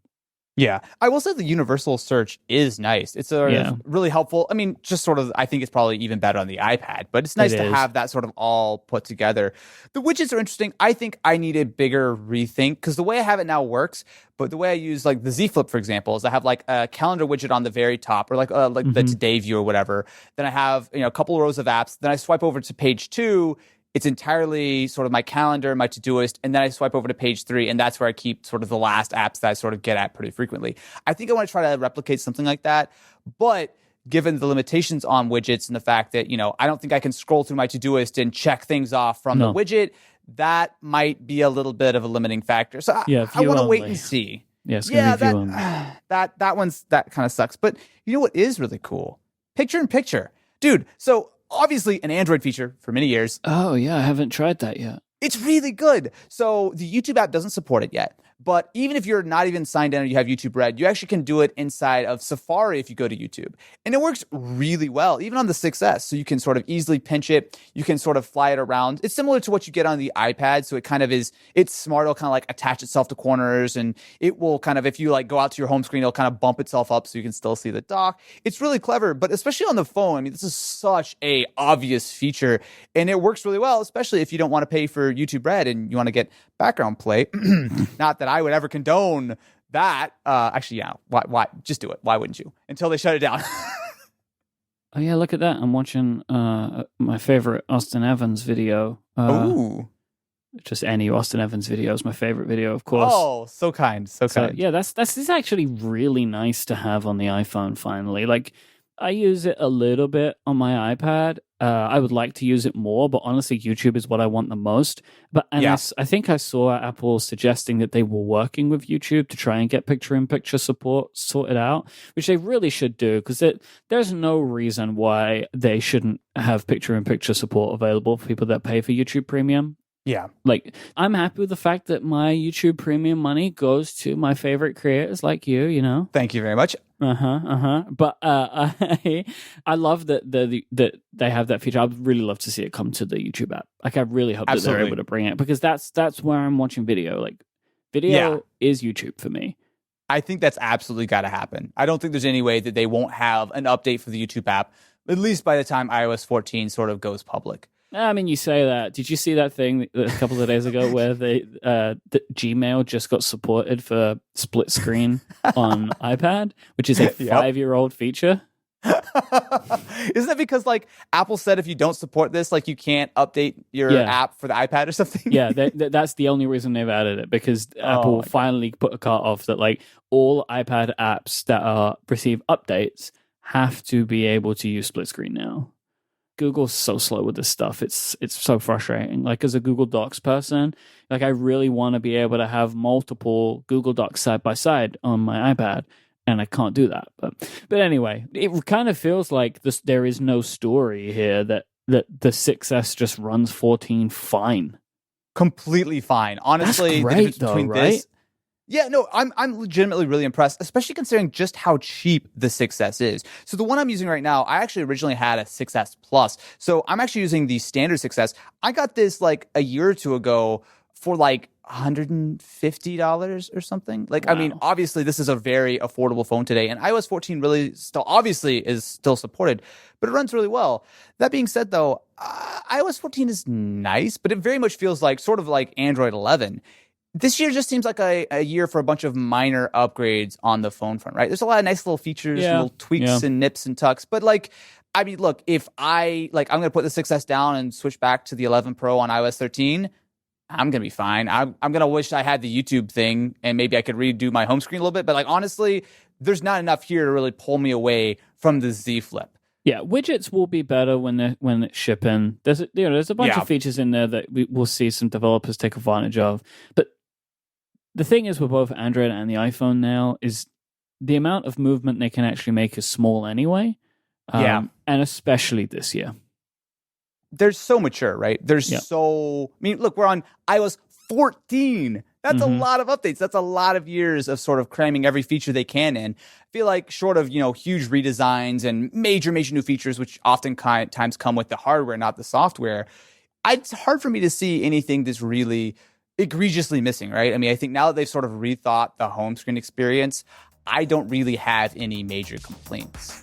Yeah, I will say the universal search is nice. It's really helpful. I mean, just sort of, I think it's probably even better on the iPad, but it's nice to have that sort of all put together. The widgets are interesting. I think I need a bigger rethink, because the way I have it now works, but the way I use like the Z Flip, for example, is I have like a calendar widget on the very top, or like the Today view or whatever. Then I have a couple of rows of apps. Then I swipe over to page 2. It's entirely sort of my calendar, my Todoist, and then I swipe over to page 3, and that's where I keep sort of the last apps that I sort of get at pretty frequently. I think I want to try to replicate something like that, but given the limitations on widgets and the fact that, I don't think I can scroll through my Todoist and check things off from the widget, that might be a little bit of a limiting factor. So I want to wait and see. Yeah, that kind of sucks. But you know what is really cool? Picture-in-picture. Dude, so obviously an Android feature for many years. Oh, yeah, I haven't tried that yet. It's really good. So the YouTube app doesn't support it yet. But even if you're not even signed in or you have YouTube Red, you actually can do it inside of Safari if you go to YouTube. And it works really well, even on the 6S. So you can sort of easily pinch it. You can sort of fly it around. It's similar to what you get on the iPad. So it kind of is, it's smart. It'll kind of like attach itself to corners, and it will kind of, if you like go out to your home screen, it'll kind of bump itself up so you can still see the dock. It's really clever, but especially on the phone, I mean, this is such a obvious feature, and it works really well, especially if you don't want to pay for YouTube Red and you want to get background play. Not that I would ever condone that. Actually, yeah. Why? Just do it. Why wouldn't you? Until they shut it down. Oh yeah, look at that. I'm watching my favorite Austin Evans video. Ooh. Just any Austin Evans video is my favorite video, of course. Oh, so kind. So kind. Yeah, this is actually really nice to have on the iPhone finally. Like, I use it a little bit on my iPad. I would like to use it more, but honestly, YouTube is what I want the most. I think I saw Apple suggesting that they were working with YouTube to try and get picture-in-picture support sorted out, which they really should do, because there's no reason why they shouldn't have picture-in-picture support available for people that pay for YouTube Premium. Yeah. Like, I'm happy with the fact that my YouTube Premium money goes to my favorite creators like you, Thank you very much. But I love that they have that feature. I'd really love to see it come to the YouTube app. Like, I really hope that they're able to bring it, because that's where I'm watching video. Like, video is YouTube for me. I think that's absolutely got to happen. I don't think there's any way that they won't have an update for the YouTube app, at least by the time iOS 14 sort of goes public. I mean, you say that. Did you see that thing a couple of days ago where the Gmail just got supported for split screen on iPad, which is a 5-year-old feature? Isn't that because like Apple said if you don't support this, like you can't update your app for the iPad or something? Yeah, that's the only reason they've added it, because Apple finally put a cut off that like all iPad apps that receive updates have to be able to use split screen now. Google's so slow with this stuff. It's so frustrating. Like as a Google Docs person, like I really want to be able to have multiple Google Docs side by side on my iPad, and I can't do that. But anyway, it kind of feels like there is no story here that the 6S just runs 14 fine. Completely fine. Honestly, that's great, though, right? Yeah, no, I'm legitimately really impressed, especially considering just how cheap the 6S is. So the one I'm using right now, I actually originally had a 6S Plus. So I'm actually using the standard 6S. I got this like a year or two ago for like $150 or something. Like, wow. I mean, obviously this is a very affordable phone today, and iOS 14 really still obviously is still supported, but it runs really well. That being said though, iOS 14 is nice, but it very much feels like sort of like Android 11. This year just seems like a year for a bunch of minor upgrades on the phone front, right? There's a lot of nice little features, little tweaks and nips and tucks. But like, I mean, look, if I'm going to put the 6S down and switch back to the 11 Pro on iOS 13, I'm going to be fine. I'm going to wish I had the YouTube thing and maybe I could redo my home screen a little bit. But like, honestly, there's not enough here to really pull me away from the Z Flip. Yeah, widgets will be better when it's shipping. There's a bunch of features in there that we'll see some developers take advantage of. But the thing is with both Android and the iPhone now is the amount of movement they can actually make is small anyway. And especially this year. They're so mature, right? I mean, look, we're on iOS 14. That's a lot of updates. That's a lot of years of sort of cramming every feature they can in. I feel like short of, huge redesigns and major new features, which oftentimes come with the hardware, not the software, it's hard for me to see anything that's really egregiously missing, right? I mean, I think now that they've sort of rethought the home screen experience, I don't really have any major complaints.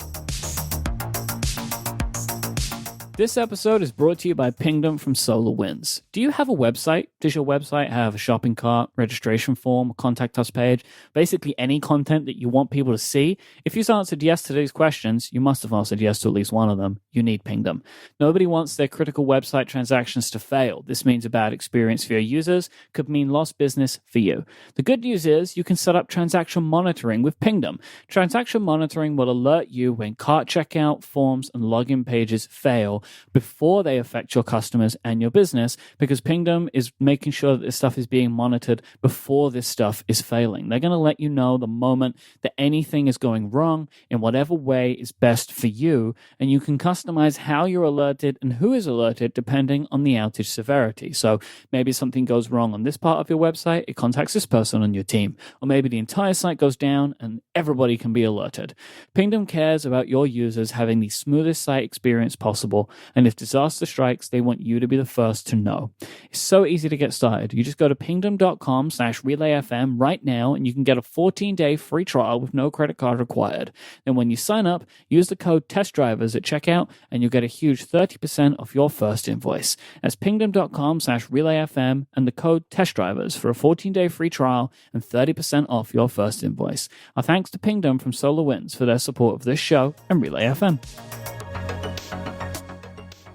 This episode is brought to you by Pingdom from SolarWinds. Do you have a website? Does your website have a shopping cart, registration form, a contact us page, basically any content that you want people to see? If you've answered yes to these questions, you must have answered yes to at least one of them. You need Pingdom. Nobody wants their critical website transactions to fail. This means a bad experience for your users, could mean lost business for you. The good news is you can set up transaction monitoring with Pingdom. Transaction monitoring will alert you when cart checkout, forms, and login pages fail before they affect your customers and your business, because Pingdom is making sure that this stuff is being monitored before this stuff is failing. They're going to let you know the moment that anything is going wrong in whatever way is best for you, and you can customize how you're alerted and who is alerted depending on the outage severity. So maybe something goes wrong on this part of your website, it contacts this person on your team, or maybe the entire site goes down and everybody can be alerted. Pingdom cares about your users having the smoothest site experience possible, and if disaster strikes, they want you to be the first to know. It's so easy to get started. You just go to pingdom.com/relayfm right now, and you can get a 14-day free trial with no credit card required. Then when you sign up, use the code TESTDRIVERS at checkout, and you'll get a huge 30% off your first invoice. That's pingdom.com/relayfm and the code TESTDRIVERS for a 14-day free trial and 30% off your first invoice. Our thanks to Pingdom from SolarWinds for their support of this show and Relay FM.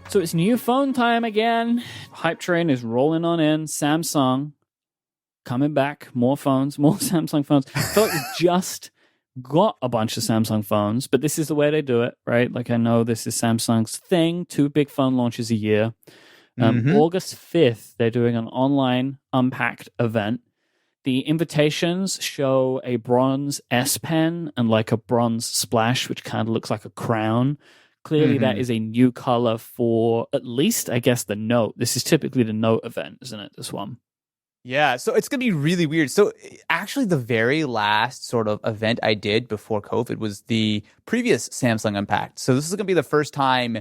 So it's new phone time again. Hype train is rolling on in. Samsung coming back. More phones, more Samsung phones. I feel like we just got a bunch of Samsung phones, but this is the way they do it, right? Like I know this is Samsung's thing. 2 big phone launches a year. August 5th, they're doing an online Unpacked event. The invitations show a bronze S Pen and like a bronze splash, which kind of looks like a crown. Clearly, that is a new color for at least, I guess, the Note. This is typically the Note event, isn't it, this one? Yeah, so it's going to be really weird. So actually, the very last sort of event I did before COVID was the previous Samsung Unpacked. So this is going to be the first time,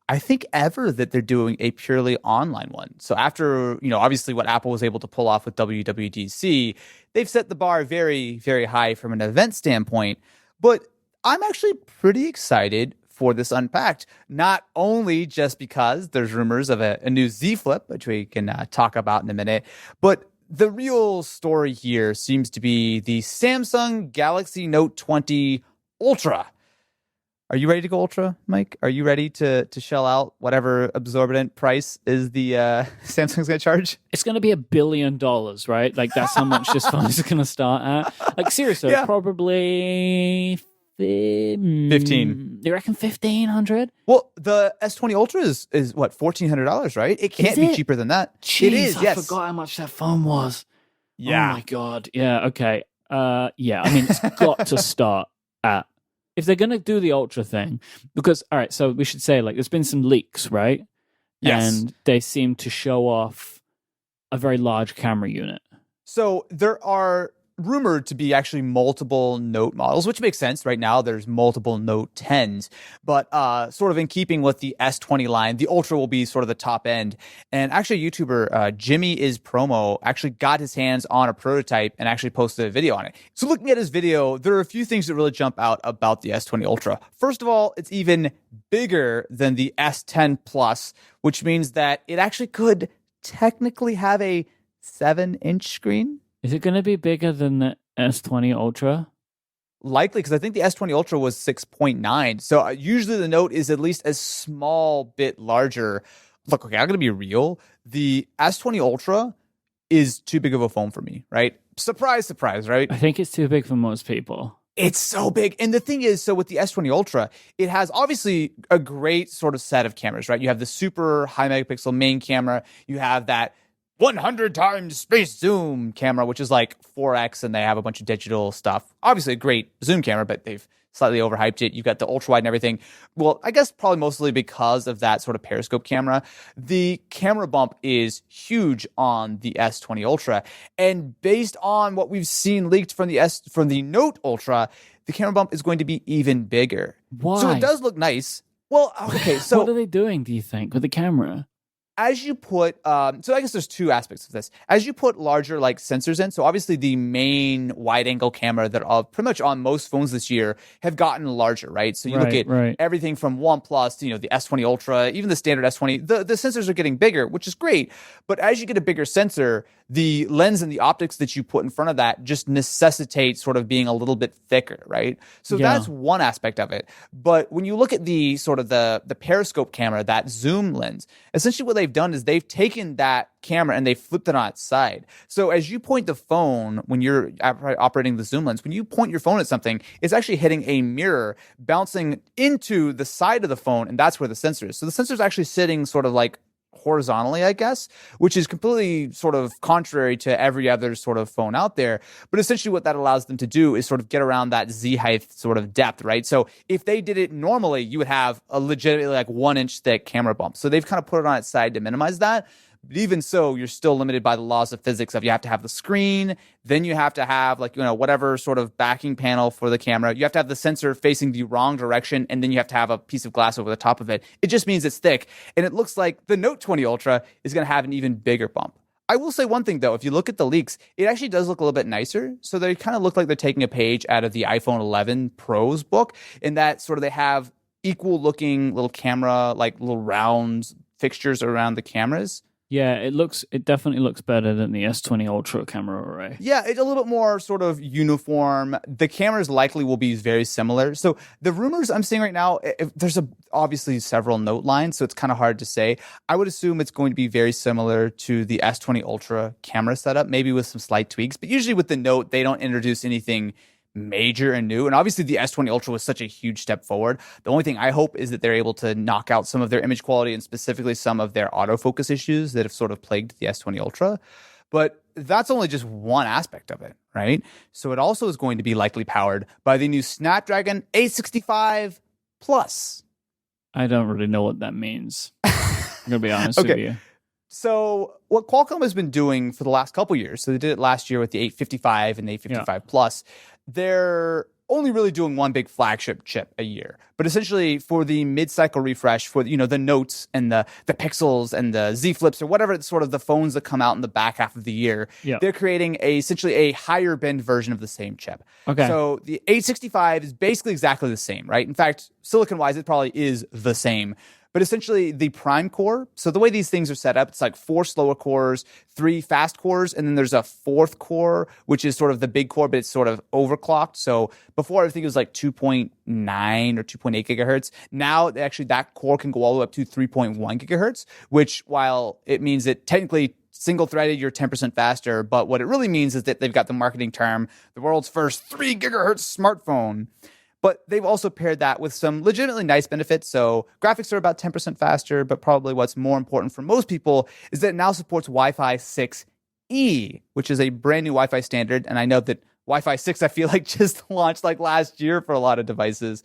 I think, ever that they're doing a purely online one. So after, obviously what Apple was able to pull off with WWDC, they've set the bar very, very high from an event standpoint. But I'm actually pretty excited for this Unpacked. Not only just because there's rumors of a new Z Flip, which we can talk about in a minute, but the real story here seems to be the Samsung Galaxy Note 20 Ultra. Are you ready to go Ultra, Myke? Are you ready to shell out whatever absorbent price is the Samsung's going to charge? It's going to be $1 billion, right? Like, that's how much this phone is going to start at. Like, seriously, probably 15. You reckon 1,500? Well, the S20 Ultra is what, $1,400, right? It can't be cheaper than that. Jeez, it is. Yes, I forgot how much that phone was. Yeah. Oh my god. Yeah. Okay. Yeah. I mean, it's got to start at, if they're going to do the Ultra thing, because all right. So we should say, like, there's been some leaks, right? Yes. And they seem to show off a very large camera unit. So there are rumored to be actually multiple Note models, which makes sense. Right now, there's multiple Note 10s, but sort of in keeping with the S20 line, the Ultra will be sort of the top end. And actually, YouTuber Jimmy Is Promo actually got his hands on a prototype and actually posted a video on it. So looking at his video, there are a few things that really jump out about the S20 Ultra. First of all, it's even bigger than the S10 Plus, which means that it actually could technically have a 7-inch screen. Is it going to be bigger than the S20 Ultra? Likely, because I think the S20 Ultra was 6.9. So usually the Note is at least a small bit larger. Look, okay, I'm going to be real. The S20 Ultra is too big of a phone for me, right? Surprise, surprise, right? I think it's too big for most people. It's so big. And the thing is, so with the S20 Ultra, it has obviously a great sort of set of cameras, right? You have the super high megapixel main camera. You have that 100 times space zoom camera, which is like 4x, and they have a bunch of digital stuff. Obviously a great zoom camera, but they've slightly overhyped it. You've got the ultra wide and everything. Well, I guess probably mostly because of that sort of periscope camera. The camera bump is huge on the S20 Ultra. And based on what we've seen leaked from the Note Ultra, the camera bump is going to be even bigger. Why? So it does look nice. Well, okay, so what are they doing, do you think, with the camera? As you put, so I guess there's two aspects of this. As you put larger like sensors in, so obviously the main wide angle camera that are pretty much on most phones this year have gotten larger, right? So you look at everything from OnePlus to, the S20 Ultra, even the standard S20, the sensors are getting bigger, which is great. But as you get a bigger sensor, the lens and the optics that you put in front of that just necessitate sort of being a little bit thicker, right? So that's one aspect of it. But when you look at the sort of the periscope camera, that zoom lens, essentially what they've done is they've taken that camera and they flipped it on its side. So as you point the phone, when you're operating the zoom lens, when you point your phone at something, it's actually hitting a mirror, bouncing into the side of the phone, and that's where the sensor is. So the sensor is actually sitting sort of like horizontally, I guess, which is completely sort of contrary to every other sort of phone out there. But essentially what that allows them to do is sort of get around that Z height sort of depth, right? So if they did it normally, you would have a legitimately like 1-inch thick camera bump. So they've kind of put it on its side to minimize that. But even so, you're still limited by the laws of physics of you have to have the screen, then you have to have like, whatever sort of backing panel for the camera. You have to have the sensor facing the wrong direction, and then you have to have a piece of glass over the top of it. It just means it's thick. And it looks like the Note 20 Ultra is going to have an even bigger bump. I will say one thing, though. If you look at the leaks, it actually does look a little bit nicer. So they kind of look like they're taking a page out of the iPhone 11 Pro's book, in that sort of they have equal looking little camera, like little round fixtures around the cameras. Yeah, it definitely looks better than the S20 Ultra camera array. Yeah, it's a little bit more sort of uniform. The cameras likely will be very similar. So the rumors I'm seeing right now, there's obviously several Note lines, so it's kind of hard to say. I would assume it's going to be very similar to the S20 Ultra camera setup, maybe with some slight tweaks. But usually with the Note, they don't introduce anything major and new. And obviously the S20 Ultra was such a huge step forward. The only thing I hope is that they're able to knock out some of their image quality and specifically some of their autofocus issues that have sort of plagued the S20 Ultra. But that's only just one aspect of it, right? So it also is going to be likely powered by the new Snapdragon 865 Plus. I don't really know what that means. I'm going to be honest with you. So what Qualcomm has been doing for the last couple years, so they did it last year with the 855 and the 855 Plus, they're only really doing one big flagship chip a year. But essentially for the mid-cycle refresh for, the Notes and the Pixels and the Z Flips or whatever, it's sort of the phones that come out in the back half of the year, they're creating essentially a higher bend version of the same chip. Okay. So the 865 is basically exactly the same, right? In fact, silicon-wise, it probably is the same. But essentially the prime core, so the way these things are set up, it's like 4 slower cores, 3 fast cores, and then there's a 4th core, which is sort of the big core, but it's sort of overclocked. So before I think it was like 2.9 or 2.8 gigahertz. Now actually that core can go all the way up to 3.1 gigahertz, which while it means that technically single-threaded, you're 10% faster, but what it really means is that they've got the marketing term, the world's first 3 gigahertz smartphone. But they've also paired that with some legitimately nice benefits. So graphics are about 10% faster, but probably what's more important for most people is that it now supports Wi-Fi 6E, which is a brand new Wi-Fi standard. And I know that Wi-Fi 6, I feel like, just launched like last year for a lot of devices.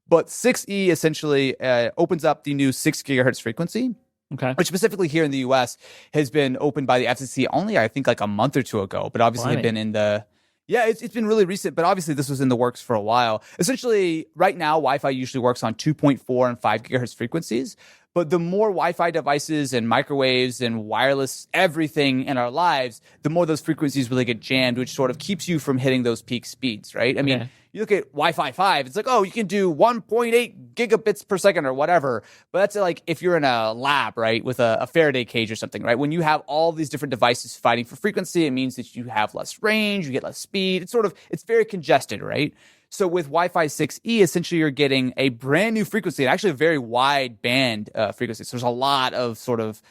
But 6E essentially opens up the new 6 gigahertz frequency. Okay. Which specifically here in the US has been opened by the FCC only, I think, like a month or two ago, but obviously had been in the... Yeah, it's been really recent, but obviously this was in the works for a while. Essentially, right now, Wi-Fi usually works on 2.4 and 5 gigahertz frequencies, but the more Wi-Fi devices and microwaves and wireless everything in our lives, the more those frequencies really get jammed, which sort of keeps you from hitting those peak speeds, right? I mean, you look at Wi-Fi 5, it's like, oh, you can do 1.8 gigabits per second or whatever. But that's like if you're in a lab, right, with a Faraday cage or something, right? When you have all these different devices fighting for frequency, it means that you have less range, you get less speed. It's very congested, right? So with Wi-Fi 6E, essentially you're getting a brand new frequency, and actually a very wide band frequency. So there's a lot of sort of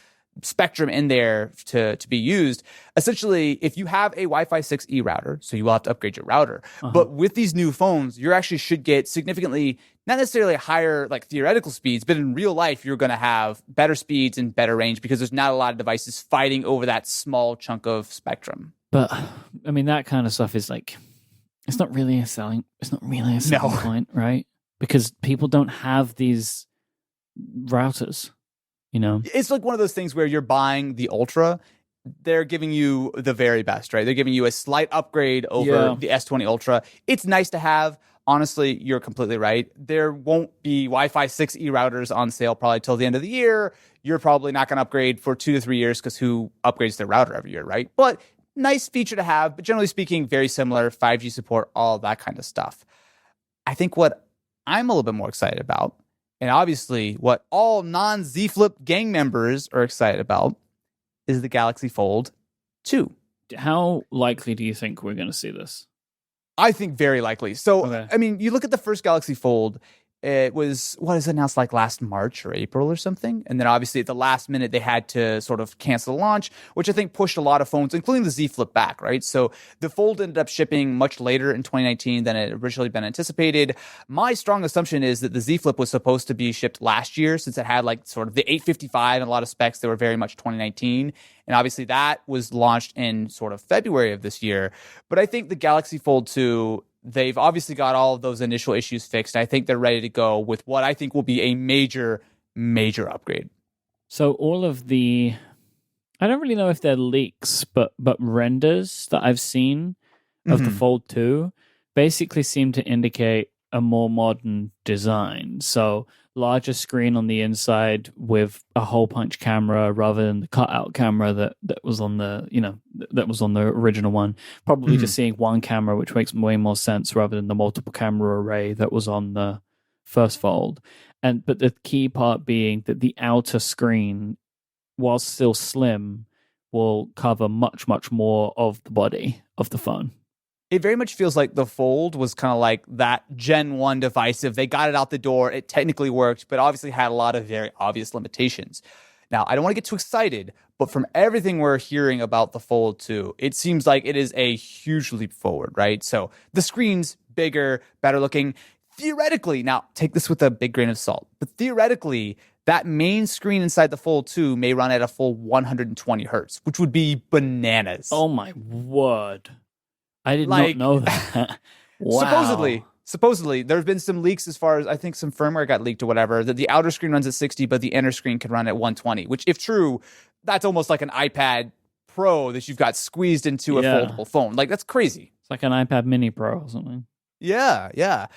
spectrum in there to be used. Essentially, if you have a Wi-Fi 6E router, so you will have to upgrade your router. But with these new phones, you actually should get significantly, not necessarily higher like theoretical speeds, but in real life, you're going to have better speeds and better range because there's not a lot of devices fighting over that small chunk of spectrum. But I mean, that kind of stuff is like, it's not really a selling point, right? Because people don't have these routers. It's like one of those things where you're buying the Ultra, they're giving you the very best, right? They're giving you a slight upgrade over the S20 Ultra. It's nice to have. Honestly, you're completely right. There won't be Wi-Fi 6E routers on sale probably till the end of the year. You're probably not going to upgrade for 2 to 3 years because who upgrades their router every year, right? But nice feature to have, but generally speaking, very similar, 5G support, all that kind of stuff. I think what I'm a little bit more excited about, and obviously what all non-Z Flip gang members are excited about, is the Galaxy Fold 2. How likely do you think we're going to see this? I think very likely. So, I mean, you look at the first Galaxy Fold, it was, announced like last March or April or something. And then obviously at the last minute, they had to sort of cancel the launch, which I think pushed a lot of phones, including the Z Flip back, right? So the Fold ended up shipping much later in 2019 than it originally been anticipated. My strong assumption is that the Z Flip was supposed to be shipped last year since it had like sort of the 855 and a lot of specs that were very much 2019. And obviously that was launched in sort of February of this year. But I think the Galaxy Fold 2, they've obviously got all of those initial issues fixed. I think they're ready to go with what I think will be a major, major upgrade. So all of the, I don't really know if they're leaks, but renders that I've seen of the Fold 2 basically seem to indicate a more modern design. So larger screen on the inside with a hole punch camera rather than the cutout camera that was on the, that was on the original one. Probably just seeing one camera, which makes way more sense rather than the multiple camera array that was on the first Fold. But the key part being that the outer screen, while still slim, will cover much, much more of the body of the phone. It very much feels like the Fold was kind of like that Gen 1 device. If they got it out the door, it technically worked, but obviously had a lot of very obvious limitations. Now, I don't want to get too excited, but from everything we're hearing about the Fold 2, it seems like it is a huge leap forward, right? So the screen's bigger, better looking. Theoretically, now take this with a big grain of salt, but theoretically, that main screen inside the Fold 2 may run at a full 120 hertz, which would be bananas. Oh my word. I did not know that. Wow. Supposedly, there have been some leaks as far as, I think some firmware got leaked or whatever, that the outer screen runs at 60, but the inner screen can run at 120, which if true, that's almost like an iPad Pro that you've got squeezed into a foldable phone. Like, that's crazy. It's like an iPad Mini Pro or something. Yeah, yeah.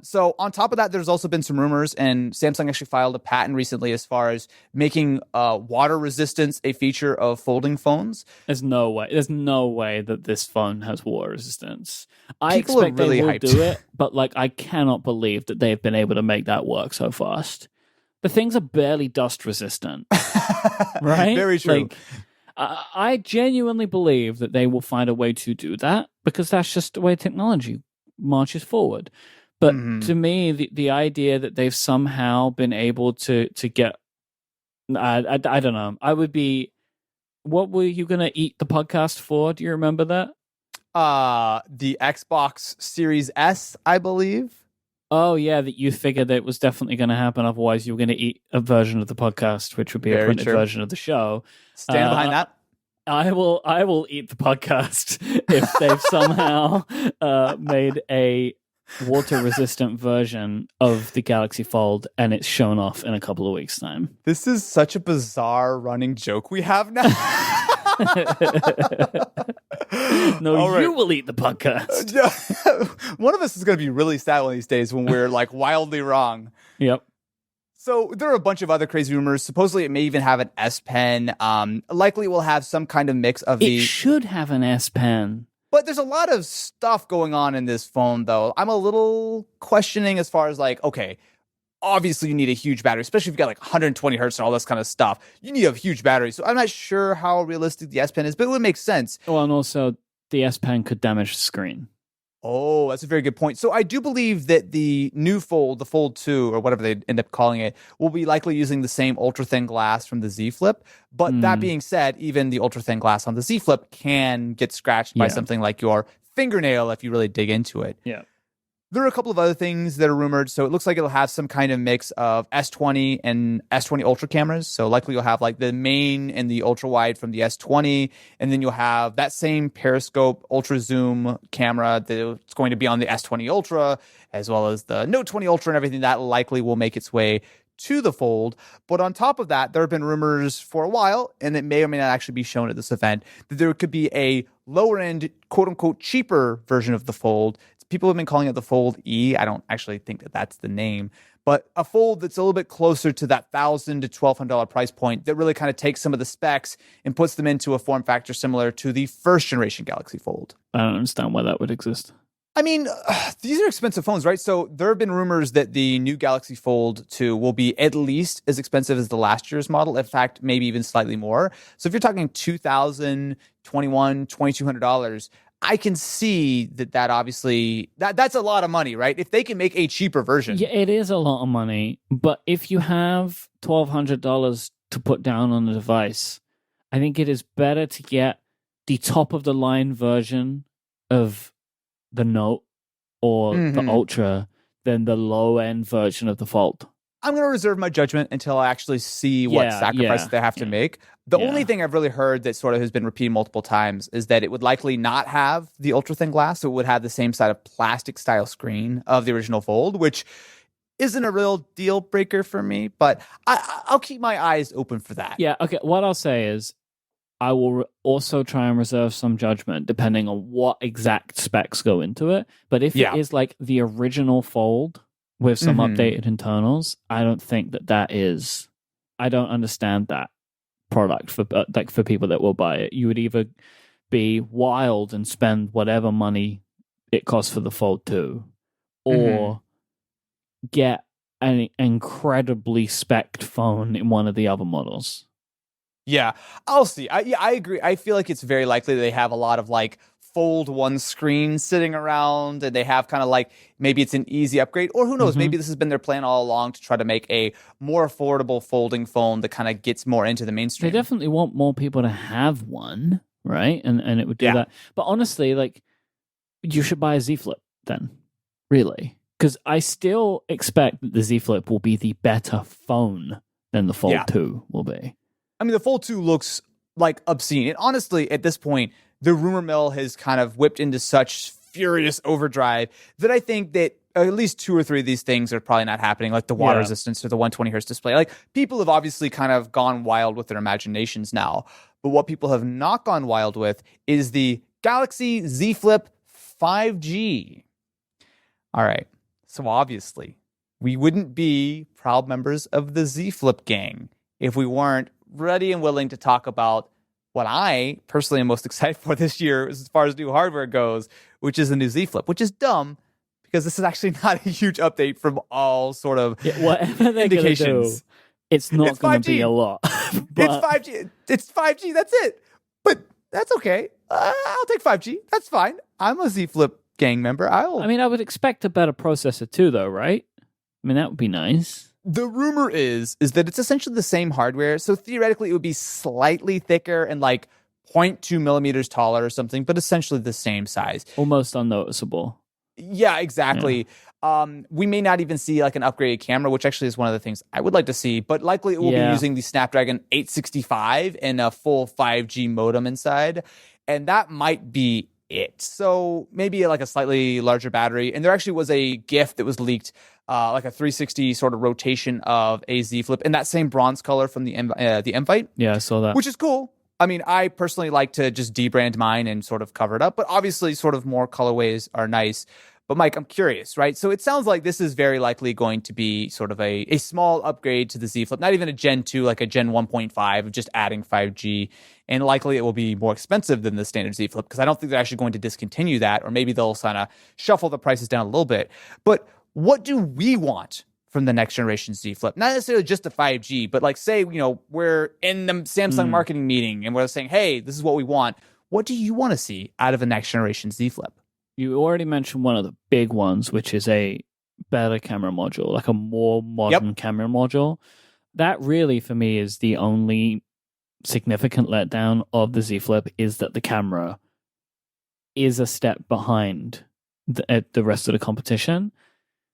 So on top of that, there's also been some rumors, and Samsung actually filed a patent recently as far as making water resistance a feature of folding phones. There's no way. There's no way that this phone has water resistance. I People are expect they really will hyped. do it, but like I cannot believe that they've been able to make that work so fast. The things are barely dust resistant, right? Very true. Like I genuinely believe that they will find a way to do that because that's just the way technology marches forward. But to me, the idea that they've somehow been able to get, I don't know. I would be. What were you gonna eat the podcast for? Do you remember that? The Xbox Series S, I believe. Oh yeah, that you figured that it was definitely going to happen. Otherwise, you were going to eat a version of the podcast, which would be a printed version of the show. Stand behind that. I will eat the podcast if they've somehow made a water-resistant version of the Galaxy Fold, and it's shown off in a couple of weeks' time. This is such a bizarre running joke we have now. No, you will eat the podcast. One of us is going to be really sad one of these days when we're like wildly wrong. Yep. So there are a bunch of other crazy rumors. Supposedly it may even have an S Pen. Likely will have some kind of mix of It should have an S Pen. But there's a lot of stuff going on in this phone, though. I'm a little questioning as far as like, okay, obviously you need a huge battery, especially if you've got like 120 hertz and all this kind of stuff. You need a huge battery. So I'm not sure how realistic the S Pen is, but it would make sense. Well, and also the S Pen could damage the screen. Oh, that's a very good point. So I do believe that the new Fold, the Fold 2, or whatever they end up calling it, will be likely using the same ultra-thin glass from the Z Flip. But that being said, even the ultra-thin glass on the Z Flip can get scratched by something like your fingernail if you really dig into it. Yeah. There are a couple of other things that are rumored. So it looks like it'll have some kind of mix of S20 and S20 Ultra cameras. So likely you'll have like the main and the ultra wide from the S20. And then you'll have that same periscope ultra zoom camera that's going to be on the S20 Ultra, as well as the Note 20 Ultra and everything that likely will make its way to the Fold. But on top of that, there have been rumors for a while, and it may or may not actually be shown at this event, that there could be a lower end, quote unquote, cheaper version of the Fold. People have been calling it the Fold E. I don't actually think that that's the name, but a Fold that's a little bit closer to that $1,000 to $1,200 price point that really kind of takes some of the specs and puts them into a form factor similar to the first generation Galaxy Fold. I don't understand why that would exist. I mean, these are expensive phones, right? So there have been rumors that the new Galaxy Fold 2 will be at least as expensive as the last year's model. In fact, maybe even slightly more. So if you're talking $2,000, $2,100, $2,200, I can see that obviously that's a lot of money, right? If they can make a cheaper version. Yeah, it is a lot of money. But if you have $1,200 to put down on the device, I think it is better to get the top of the line version of the Note or the Ultra than the low end version of the Fold. I'm going to reserve my judgment until I actually see what sacrifices they have to make. The only thing I've really heard that sort of has been repeated multiple times is that it would likely not have the ultra thin glass. So it would have the same side of plastic style screen of the original Fold, which isn't a real deal breaker for me, but I'll keep my eyes open for that. Yeah. Okay. What I'll say is I will also try and reserve some judgment depending on what exact specs go into it. But if it is like the original Fold with some updated internals, I don't think that is. I don't understand that product for people that will buy it. You would either be wild and spend whatever money it costs for the Fold 2, or get an incredibly spec'd phone in one of the other models. Yeah, I'll see. I agree. I feel like it's very likely they have a lot of like Fold 1 screen sitting around, and they have kind of like maybe it's an easy upgrade, or who knows, maybe this has been their plan all along to try to make a more affordable folding phone that kind of gets more into the mainstream. They definitely want more people to have one, right? And it would do that. But honestly, like, you should buy a Z Flip then, really, because I still expect that the Z Flip will be the better phone than the Fold 2 will be. I mean, the Fold 2 looks like obscene, and honestly, at this point, the rumor mill has kind of whipped into such furious overdrive that I think that at least 2 or 3 of these things are probably not happening, like the water resistance or the 120 hertz display. Like, people have obviously kind of gone wild with their imaginations now. But what people have not gone wild with is the Galaxy Z Flip 5G. All right. So obviously, we wouldn't be proud members of the Z Flip gang if we weren't ready and willing to talk about what I personally am most excited for this year as far as new hardware goes, which is the new Z Flip, which is dumb because this is actually not a huge update from all sort of whatever they're indications. Do, it's not going to be a lot. But... It's 5G. It's 5G. That's it. But that's okay. I'll take 5G. That's fine. I'm a Z Flip gang member. I would expect a better processor too, though, right? I mean, that would be nice. The rumor is that it's essentially the same hardware. So theoretically, it would be slightly thicker and like 0.2 millimeters taller or something, but essentially the same size. Almost unnoticeable. Yeah, exactly. Yeah. We may not even see like an upgraded camera, which actually is one of the things I would like to see, but likely it will be using the Snapdragon 865 and a full 5G modem inside. And that might be it. So maybe like a slightly larger battery. And there actually was a GIF that was leaked, like a 360 sort of rotation of a Z Flip in that same bronze color from the Invite. Yeah, I saw that. Which is cool. I mean, I personally like to just debrand mine and sort of cover it up, but obviously sort of more colorways are nice. But Myke, I'm curious, right? So it sounds like this is very likely going to be sort of a small upgrade to the Z Flip, not even a Gen 2, like a Gen 1.5 of just adding 5G. And likely it will be more expensive than the standard Z Flip because I don't think they're actually going to discontinue that, or maybe they'll kind of shuffle the prices down a little bit. But what do we want from the next generation Z Flip? Not necessarily just the 5G, but like say, we're in the Samsung marketing meeting and we're saying, hey, this is what we want. What do you want to see out of a next generation Z Flip? You already mentioned one of the big ones, which is a better camera module, like a more modern camera module. That really, for me, is the only significant letdown of the Z Flip, is that the camera is a step behind the rest of the competition.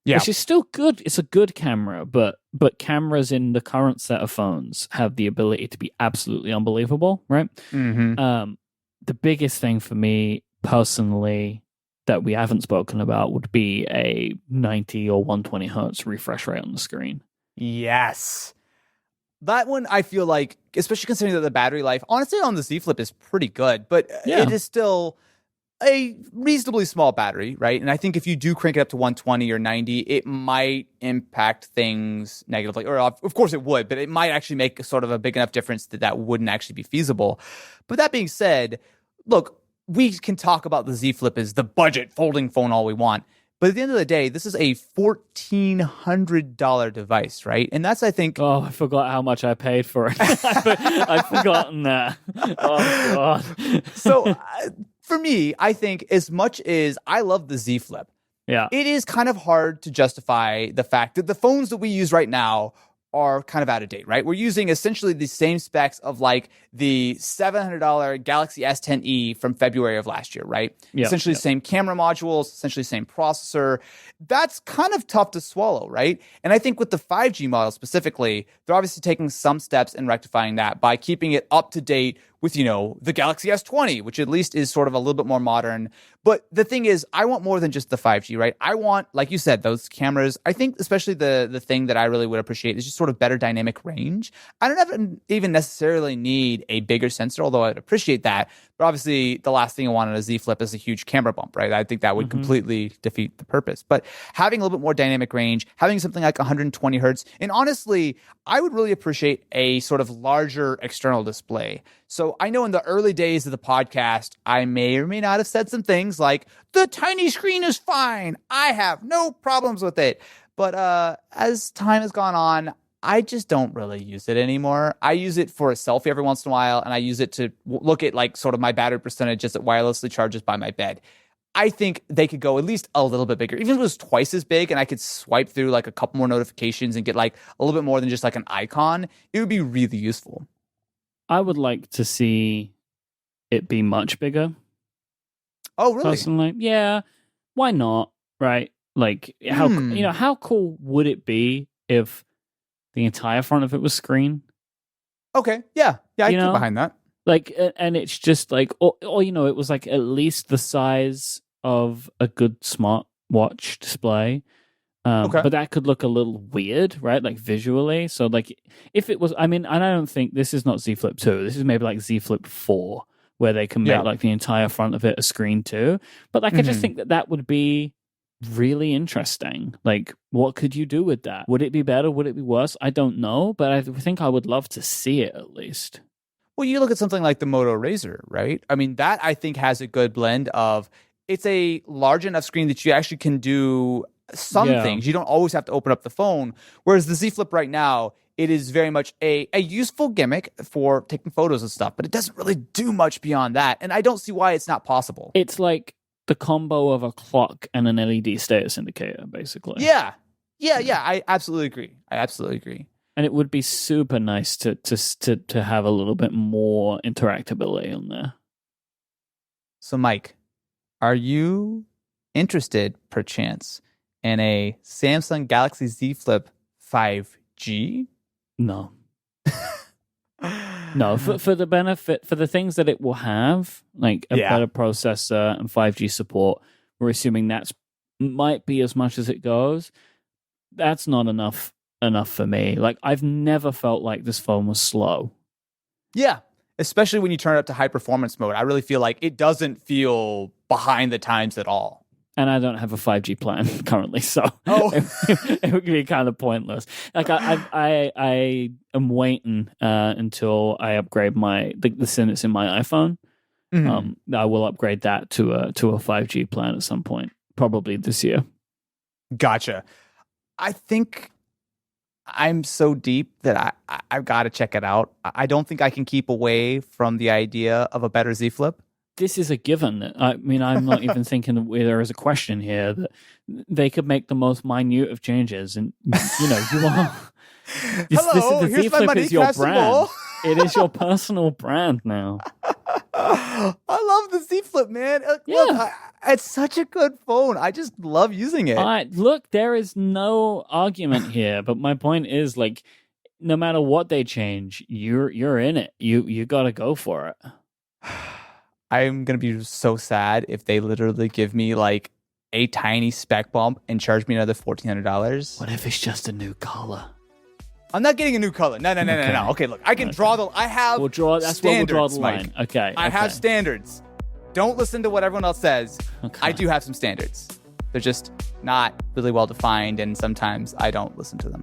Yeah. Which is still good. It's a good camera, but cameras in the current set of phones have the ability to be absolutely unbelievable, right? Mm-hmm. The biggest thing for me personally that we haven't spoken about would be a 90 or 120 hertz refresh rate on the screen. Yes. That one, I feel like, especially considering that the battery life, honestly, on the Z Flip is pretty good, but it is still a reasonably small battery, right? And I think if you do crank it up to 120 or 90, it might impact things negatively. Or of course it would, but it might actually make sort of a big enough difference that wouldn't actually be feasible. But that being said, look, we can talk about the Z Flip as the budget folding phone all we want. But at the end of the day, this is a $1,400 device, right? And that's, I think... Oh, I forgot how much I paid for it. I've forgotten that. Oh, God. So, for me, I think as much as I love the Z Flip, it is kind of hard to justify the fact that the phones that we use right now are kind of out of date, right? We're using essentially the same specs of like the $700 Galaxy S10e from February of last year, right? Essentially the same camera modules, essentially the same processor. That's kind of tough to swallow, right? And I think with the 5G model specifically, they're obviously taking some steps in rectifying that by keeping it up to date with, the Galaxy S20, which at least is sort of a little bit more modern. But the thing is, I want more than just the 5G, right? I want, like you said, those cameras. I think especially the thing that I really would appreciate is just sort of better dynamic range. I don't even necessarily need a bigger sensor, although I'd appreciate that. But obviously, the last thing I want on a Z Flip is a huge camera bump, right? I think that would completely defeat the purpose. But having a little bit more dynamic range, having something like 120 hertz, and honestly, I would really appreciate a sort of larger external display. So I know in the early days of the podcast, I may or may not have said some things like, the tiny screen is fine. I have no problems with it. But as time has gone on, I just don't really use it anymore. I use it for a selfie every once in a while, and I use it to look at like sort of my battery percentage as it wirelessly charges by my bed. I think they could go at least a little bit bigger. Even if it was twice as big and I could swipe through like a couple more notifications and get like a little bit more than just like an icon, it would be really useful. I would like to see it be much bigger. Oh, really? Personally, yeah. Why not? Right? Like, how cool would it be if the entire front of it was screen? Okay, yeah, I can get behind that. Like, and it's just like, or it was like at least the size of a good smartwatch display. But that could look a little weird, right? Like visually. So like if it was, I mean, and I don't think this is not Z Flip 2. This is maybe like Z Flip 4, where they can make like the entire front of it a screen too. But like I just think that would be really interesting. Like, what could you do with that? Would it be better? Would it be worse? I don't know, but I think I would love to see it at least. Well, you look at something like the Moto Razr, right? I mean, that I think has a good blend of, it's a large enough screen that you actually can do some things. You don't always have to open up the phone. Whereas the Z Flip right now, it is very much a useful gimmick for taking photos and stuff, but it doesn't really do much beyond that. And I don't see why it's not possible. It's like the combo of a clock and an LED status indicator, basically. Yeah. I absolutely agree. And it would be super nice to have a little bit more interactability on there. So, Myke, are you interested, perchance, in a Samsung Galaxy Z Flip 5G? No. No, for the benefit, for the things that it will have, like a better processor and 5G support, we're assuming that's might be as much as it goes. That's not enough for me. Like, I've never felt like this phone was slow. Yeah, especially when you turn it up to high performance mode. I really feel like it doesn't feel behind the times at all. And I don't have a 5G plan currently, so it would be kind of pointless. Like, I am waiting until I upgrade the SIM that's in my iPhone. Mm-hmm. I will upgrade that to a 5G plan at some point, probably this year. Gotcha. I think I'm so deep that I've got to check it out. I don't think I can keep away from the idea of a better Z Flip. This is a given. I mean, I'm not even thinking that there is a question here that they could make the most minute of changes, and you are. Hello, the Z Flip is your brand. It is your personal brand now. I love the Z Flip, man. Look, it's such a good phone. I just love using it. Look, there is no argument here, but my point is, like, no matter what they change, you're in it. You got to go for it. I'm going to be so sad if they literally give me like a tiny spec bump and charge me another $1,400. What if it's just a new color? I'm not getting a new color. No. Okay, look, I can draw I have that's standards, where we'll draw the line. Myke. Okay. I have standards. Don't listen to what everyone else says. Okay. I do have some standards. They're just not really well defined, and sometimes I don't listen to them.